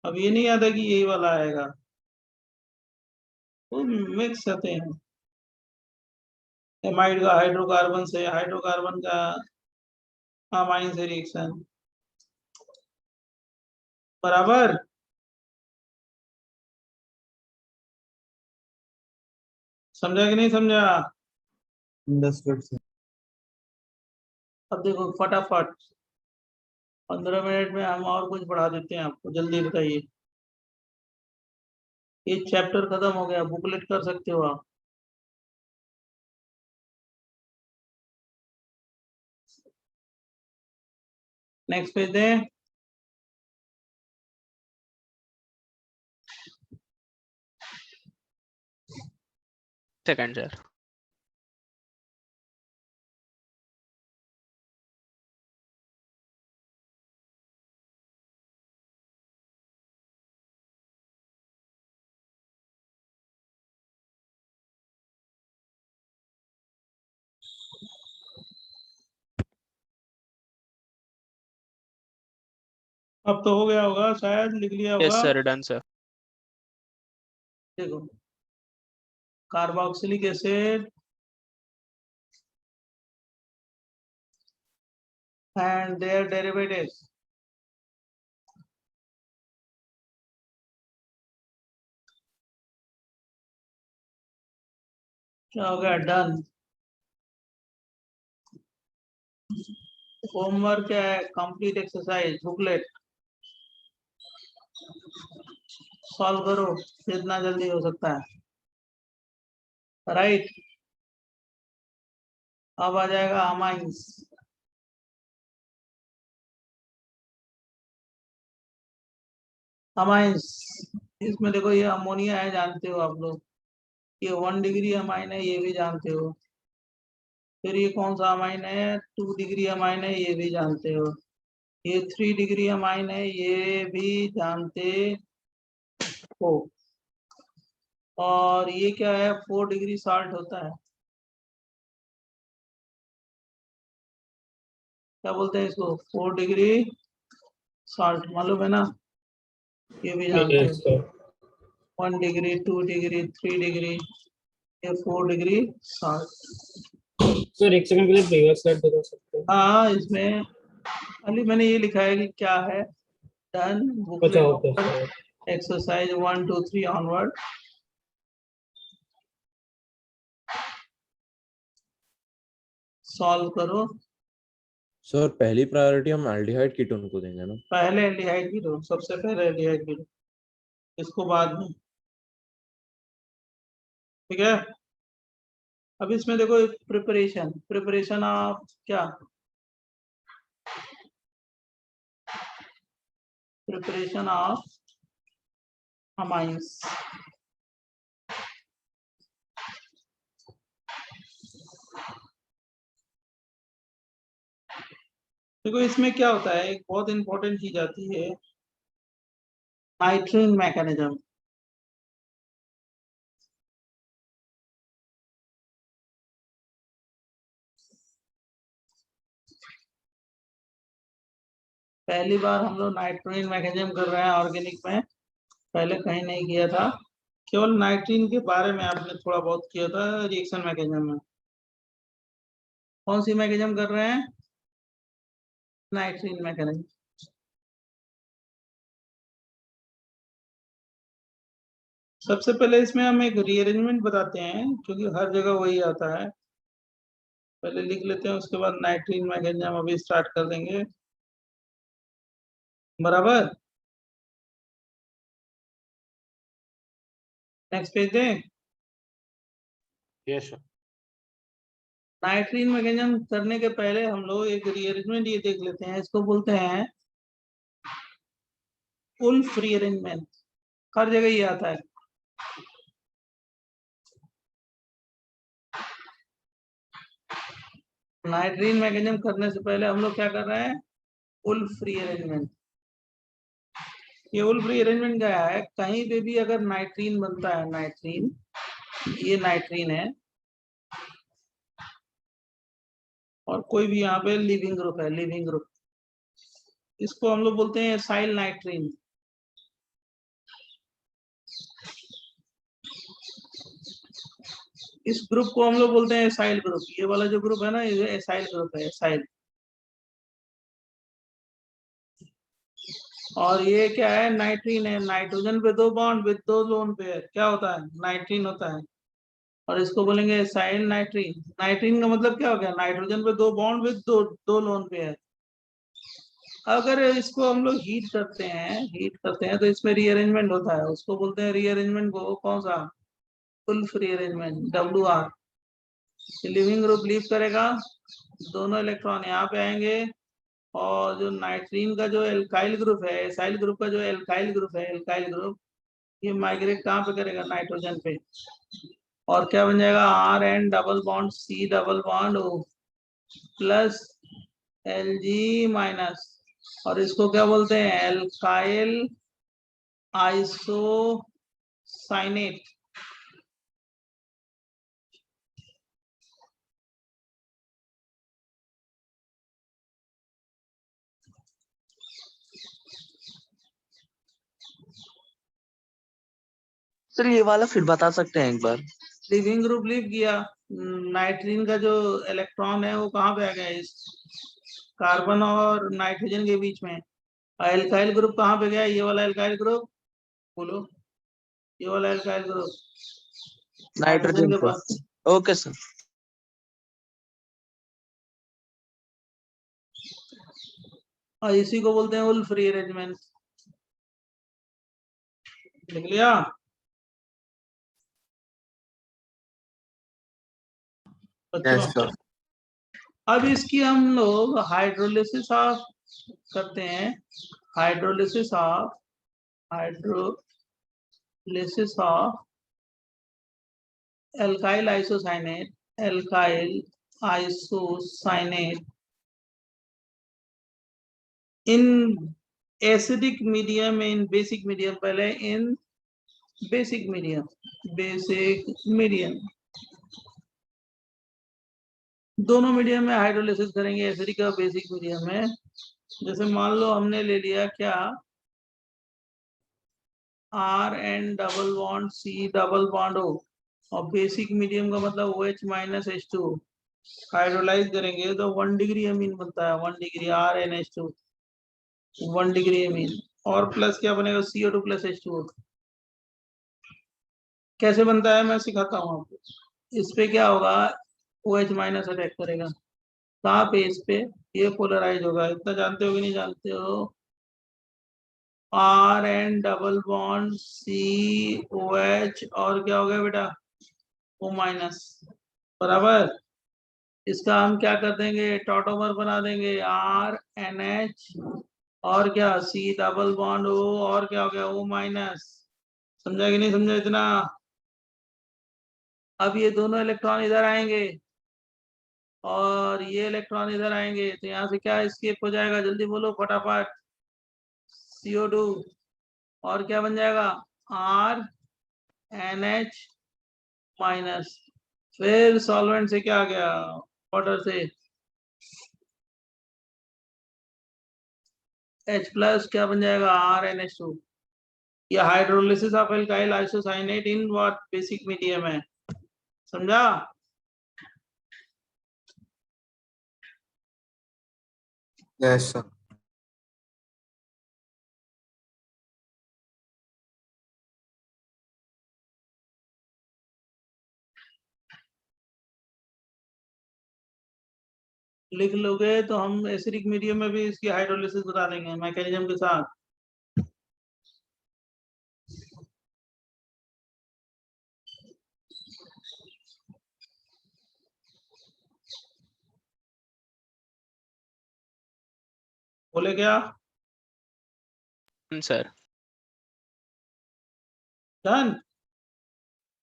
S1: अब ये नहीं आता कि यही वाला आएगा, वो मिक्स आते हैं। एमाइड का हाइड्रोकार्बन से, हाइड्रोकार्बन का अमाइन से रिएक्शन, बराबर। समझा कि नहीं समझा?
S4: Understood, sir.
S1: अब देखो फटाफट 15 मिनट में हम और कुछ बढ़ा देते हैं आपको, जल्दी बताइए। ये चैप्टर खत्म हो गया, बुकलेट कर सकते हो आप। नेक्स्ट पेज दें।
S9: Second sir.
S1: अब तो हो गया होगा, शायद लिख लिया
S9: यस
S1: होगा।
S9: Sir, done sir.
S1: देखो, carboxylic acid and their derivatives, क्या हो गया? डन। होमवर्क क्या है? कंप्लीट एक्सरसाइज बुकलेट सॉल्व करो जितना जल्दी हो सकता है, राइट। अब आ जाएगा अमाइंस। अमाइंस, इसमें देखो ये अमोनिया है, जानते हो आप लोग, ये 1 डिग्री अमाइन है, ये भी जानते हो। फिर ये कौन सा अमाइन है? 2 डिग्री अमाइन है, ये भी जानते हो। ये 3 डिग्री अमाइन है, ये भी जानते हो। और ये क्या है? 4 डिग्री साल्ट होता है, क्या बोलते हैं इसको? 4 डिग्री साल्ट, मालूम है ना? ये भी जानते
S2: यस
S1: हो।
S2: सर।
S1: 1 डिग्री, 2 डिग्री, 3 डिग्री, ये 4 डिग्री साल्ट।
S2: सर एक सेकंड के लिए प्रीवियस स्लाइड दिखा सकते हो?
S1: हाँ, इसमें खाली मैंने ये लिखा है कि क्या है डन बुक
S2: अच्छा
S1: में
S2: okay sir.
S1: Exercise 1 2 3 onward. Solve करो।
S6: सर पहली प्रायोरिटी हम एल्डिहाइड कीटोन को देंगे ना?
S1: पहले एल्डिहाइड की लो, सबसे पहले एल्डिहाइड की लो, इसको बाद में, ठीक है। अब इसमें देखो प्रिपरेशन ऑफ क्या, प्रिपरेशन ऑफ अमाइंस। देखो इसमें क्या होता है, एक बहुत इंपॉर्टेंट चीज आती है, नाइट्रीन मैकेनिज्म। पहली बार हम लोग नाइट्रीन मैकेनिज्म कर रहे हैं ऑर्गेनिक में, पहले कहीं नहीं किया था, केवल नाइट्रीन के बारे में आपने थोड़ा बहुत किया था रिएक्शन मैकेनिज्म में। कौन सी मैकेनिज्म कर रहे हैं, नाइट्रीन मैकेनिज्म। सबसे पहले इसमें हम एक रीअरेंजमेंट बताते हैं क्योंकि हर जगह वही आता है, पहले लिख लेते हैं, उसके बाद नाइट्रीन मैकेनिज्म अभी स्टार्ट कर देंगे, बराबर। नेक्स्ट पेज दें।
S6: Yes sir.
S1: नाइट्रीन मैकेनिज्म करने के पहले हम लोग एक रीअरेंजमेंट ये देख लेते हैं, इसको बोलते हैं उल्फ रीअरेंजमेंट। हर जगह ये आता है। नाइट्रीन मैकेनिज्म करने से पहले हम लोग क्या कर रहे हैं, उल्फ रीअरेंजमेंट। ये उल्फ रीअरेंजमेंट क्या है, कहीं पे भी अगर नाइट्रीन बनता है, नाइट्रीन, ये नाइट्रीन है और कोई भी यहाँ पे लिविंग ग्रुप है, लिविंग ग्रुप, इसको हम लोग बोलते हैं एसाइल नाइट्रीन। इस ग्रुप को हम लोग बोलते हैं एसाइल ग्रुप। ये वाला जो ग्रुप है ना, ये एसाइल ग्रुप है, एसाइल। और ये क्या है, नाइट्रीन है, नाइट्रोजन पे 2 बॉन्ड विद 2 लोन पेयर, क्या होता है, नाइट्रीन होता है। और इसको बोलेंगे एसाइल नाइट्रीन। नाइट्रीन का मतलब क्या हो गया, नाइट्रोजन पे 2 बॉन्ड विद 2 लोन पेयर। अगर इसको हम लोग हीट करते हैं तो इसमें रीअरेंजमेंट होता है, उसको बोलते हैं रीअरेंजमेंट को, कौन सा, Wolff rearrangement, WR। Leaving group leave करेगा, दोनों इलेक्ट्रॉन यहाँ पे आएंगे, और जो नाइट्रीन का जो एल्काइल ग्रुप है, एसाइल ग्रुप का जो एल्काइल ग्रुप है, एल्काइल ग्रुप, ये माइग्रेट कहाँ पे करेगा, नाइट्रोजन पे, और क्या बन जाएगा, RN double bond C double bond O plus Lg minus, और इसको क्या बोलते हैं, एल्काइल आइसोसाइनेट।
S3: सर ये वाला फिर बता सकते हैं एक बार?
S1: लिविंग ग्रुप लीव किया, नाइट्रीन का जो इलेक्ट्रॉन है वो कहाँ पे आ गया, इस कार्बन और नाइट्रोजन के बीच में। एल्काइल ग्रुप कहाँ पे गया, ये वाला एल्काइल ग्रुप, बोलो, ये वाला एल्काइल ग्रुप नाइट्रोजन के पास।
S3: Okay sir.
S1: और इसी को बोलते हैं उल्फ रीअरेंजमेंट। लिख लिया। अच्छा, अब इसकी हम लोग हाइड्रोलिसिस ऑफ करते हैं, hydrolysis of alkyl isocyanate, alkyl isocyanate in acidic medium, in basic medium, पहले इन बेसिक मीडियम, दोनों मीडियम में हाइड्रोलिसिस करेंगे, एसिडिक और बेसिक मीडियम में। जैसे मान लो हमने ले लिया क्या, RN double bond C double bond O, और बेसिक मीडियम का मतलब OH माइनस H2, हाइड्रोलाइज करेंगे तो 1 डिग्री अमीन बनता है, 1 डिग्री RnH2, 1 डिग्री अमीन। और प्लस क्या बनेगा, CO2 प्लस H2O। कैसे बनता है मैं सिखाता हूँ आपको। इस पे क्या होगा, OH माइनस अटैक करेगा, कहाँ पे, इस पे, ये पोलराइज होगा, इतना जानते हो कि नहीं जानते हो। RN डबल बॉन्ड COH और क्या हो गया बेटा, O माइनस, बराबर। इसका हम क्या कर देंगे, टॉटोमर बना देंगे, RNH और क्या, C डबल बॉन्ड O और क्या हो गया, O माइनस। समझा कि नहीं समझा इतना। अब ये दोनों इलेक्ट्रॉन इधर आएंगे और ये इलेक्ट्रॉन इधर आएंगे, तो यहाँ से क्या एस्केप हो जाएगा, जल्दी बोलो फटाफट, CO2 और क्या बन जाएगा, RNH माइनस। फिर सॉल्वेंट से क्या आ गया, वाटर से H प्लस क्या बन जाएगा, RNH2। ये hydrolysis of alkyl isocyanate in what, basic medium है, समझा।
S7: Yes sir.
S1: लिख लोगे तो हम एसिडिक मीडियम में भी इसकी हाइड्रोलिसिस बता देंगे मैकेनिज्म के साथ। बोले क्या,
S9: sir.
S1: Done.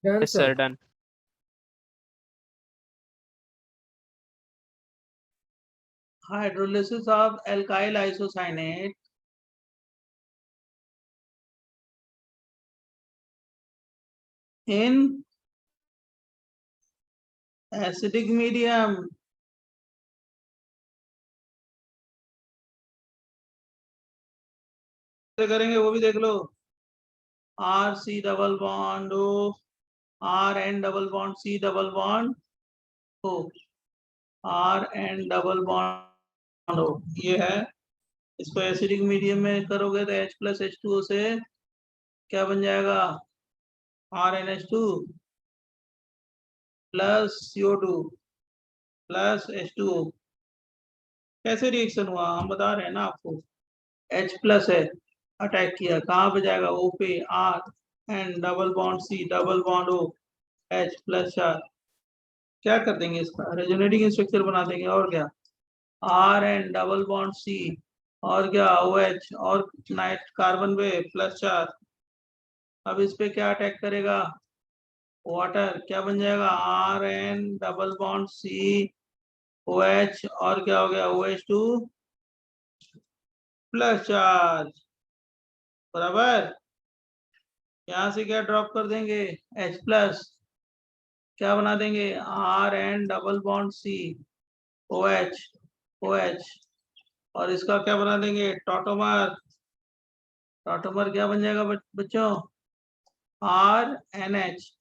S10: Done
S9: yes sir, done.
S1: Hydrolysis of alkyl isocyanate in acidic medium. करेंगे वो भी देख लो, RC double bond O, RN double bond C double bond O, RN double bond O, ये है। इसको एसिडिक मीडियम में करोगे तो H प्लस H2O से क्या बन जाएगा, RnH2 plus CO2 plus H2O। कैसे रिएक्शन हुआ हम बता रहे हैं ना आपको, H प्लस है, अटैक किया, कहाँ पे जाएगा, O पे, RN double bond C double bond O, H plus चार, क्या कर देंगे इसका, रेजोनेटिंग स्ट्रक्चर बना देंगे, और क्या, RN डबल बॉन्ड C और क्या, OH और नाइट कार्बन पे प्लस चार। अब इस पे क्या अटैक करेगा, वाटर, क्या बन जाएगा, RN डबल बॉन्ड COH और क्या हो गया, OH2 प्लस चार्ज, बराबर। यहाँ से क्या ड्रॉप कर देंगे, H प्लस, क्या बना देंगे, RN डबल बॉन्ड COH और इसका क्या बना देंगे, टॉटोमर। टॉटोमर क्या बन जाएगा बच्चों, RNH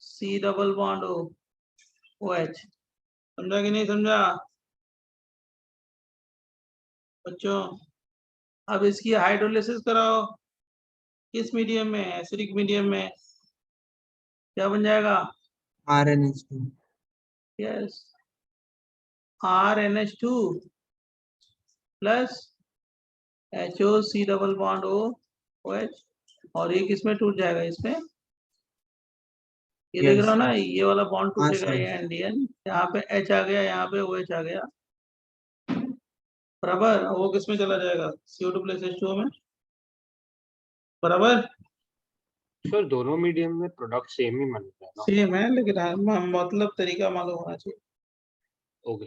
S1: C double bond OH। समझा कि नहीं समझा बच्चों। अब इसकी हाइड्रोलिसिस कराओ, किस मीडियम में, एसिडिक मीडियम में, क्या बन जाएगा,
S4: RnH2
S1: yes, RnH2 plus HOC double bond OH और ये किसमें टूट जाएगा, इसमें, ये देख रहे हो ना, ये वाला बॉन्ड टूटेगा, ये एंडियन, यहाँ पे H आ गया, यहाँ पे OH आ गया, बराबर। वो किसमें चला जाएगा, CO2 प्लस H2O में, बराबर।
S2: सर दोनों मीडियम में प्रोडक्ट सेम ही बनता है ना?
S1: सेम है, लेकिन मतलब तरीका मालूम होना चाहिए।
S2: ओके।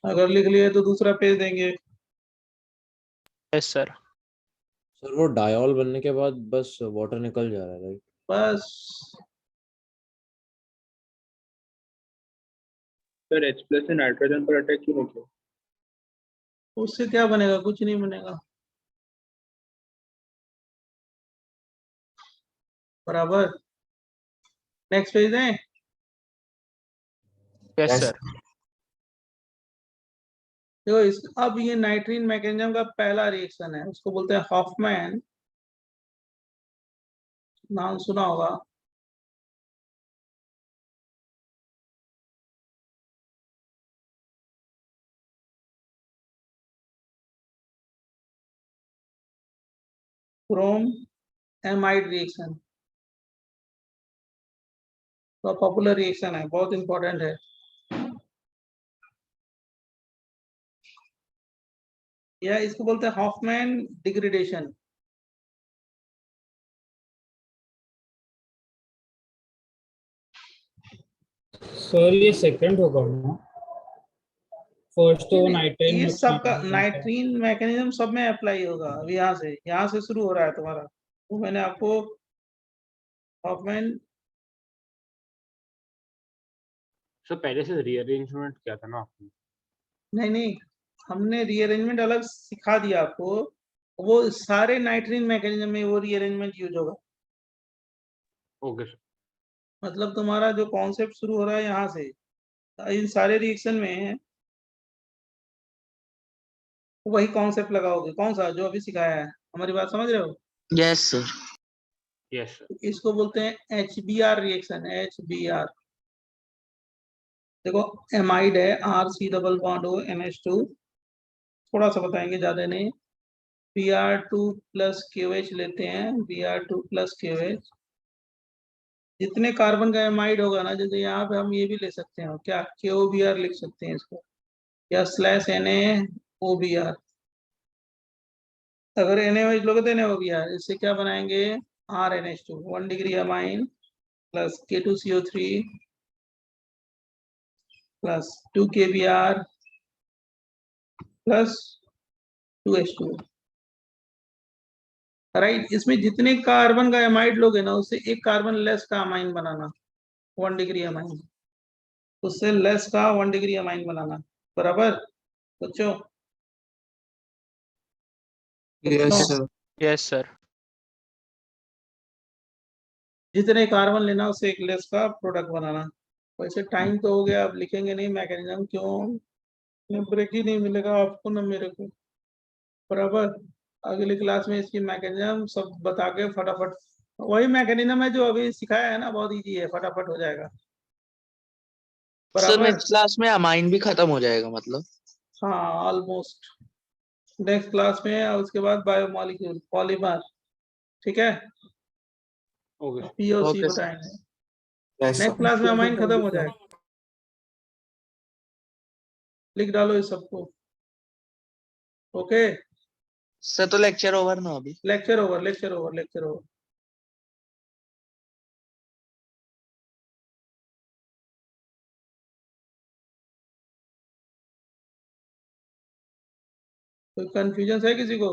S1: अगर लिख लिए तो दूसरा पेज देंगे।
S9: Yes sir.
S6: सर वो डायोल बनने के बाद बस वाटर निकल जा रहा है, राइट?
S1: बस
S8: सर H प्लस से नाइट्रोजन पर अटैक क्यों नहीं किया?
S1: उससे क्या बनेगा, कुछ नहीं बनेगा, बराबर। नेक्स्ट पेज दें।
S9: Yes sir.
S1: देखो इस अब ये नाइट्रीन मैकेनिज्म का पहला रिएक्शन है, उसको बोलते हैं हॉफमैन, नाम सुना होगा। क्रोम एमाइड रिएक्शन तो पॉपुलर रिएक्शन है, बहुत इंपॉर्टेंट है। या इसको बोलते हैं हॉफमैन डिग्रेडेशन।
S2: सर ये सेकंड होगा ना, फर्स्ट तो नाइट्रेन
S1: ये सबका नाइट्रीन मैकेनिज्म सब में अप्लाई होगा। अब यहाँ से शुरू हो रहा है तुम्हारा, तो मैंने आपको हॉफमैन
S2: सर पहले से रीअरेंजमेंट किया था ना आपने?
S1: नहीं, हमने रीअरेंजमेंट अलग सिखा दिया आपको, वो सारे नाइट्रीन मैकेनिज्म में वो रीअरेंजमेंट यूज होगा।
S2: Okay sir.
S1: मतलब तुम्हारा जो कॉन्सेप्ट शुरू हो रहा है यहाँ से, इन सारे रिएक्शन में वही कॉन्सेप्ट लगाओगे। कौन सा? जो अभी सिखाया है। हमारी बात समझ रहे हो?
S3: Yes sir.
S2: Yes sir.
S1: इसको बोलते हैं HBr रिएक्शन। HBr देखो एमाइड है, RC double bond O NH2, थोड़ा सा बताएंगे, ज्यादा नहीं। Br2 प्लस KOH लेते हैं, Br2 प्लस KOH। जितने कार्बन का एमाइड होगा ना, जैसे यहाँ पे हम ये भी ले सकते हैं, क्या KOBr लिख सकते हैं इसको, या /NaOBr। अगर NaOH लोगे तो NaOBr, इससे क्या बनाएंगे, RNH2 1 degree amine plus K2CO3 plus 2 KBr plus 2H2। Right, इसमें जितने कार्बन का एमाइड लोगे ना, उससे एक कार्बन लेस का अमाइन बनाना, 1 डिग्री अमाइन, उससे लेस का 1 डिग्री अमाइन बनाना। बराबर बच्चों?
S3: Yes sir.
S9: Yes sir.
S1: जितने कार्बन लेना उससे एक लेस का प्रोडक्ट बनाना। वैसे टाइम तो हो गया, अब लिखेंगे नहीं मैकेनिज्म, क्यों ब्रेक ही नहीं मिलेगा आपको ना मेरे को। बराबर, अगली क्लास में इसकी मैकेनिज्म सब बता के फटाफट, वही मैकेनिज्म है जो अभी सिखाया है ना, बहुत इजी है, फटाफट हो जाएगा।
S3: सर
S1: बराबर,
S3: नेक्स्ट क्लास में अमाइन भी खत्म हो जाएगा मतलब?
S1: हाँ ऑलमोस्ट। नेक्स्ट क्लास में और उसके बाद बायोमोलिक्यूल पॉलीमर, ठीक है,
S2: ओके
S1: POC
S3: ओके सर।
S1: बताएंगे।
S3: Yes
S1: next
S3: sir.
S1: क्लास में अमाइन खत्म हो जाएगा। लिख डालो इस सबको। ओके,
S3: सर तो लेक्चर ओवर ना अभी?
S1: Lecture over, lecture over, lecture over. कोई कंफ्यूजन है किसी को?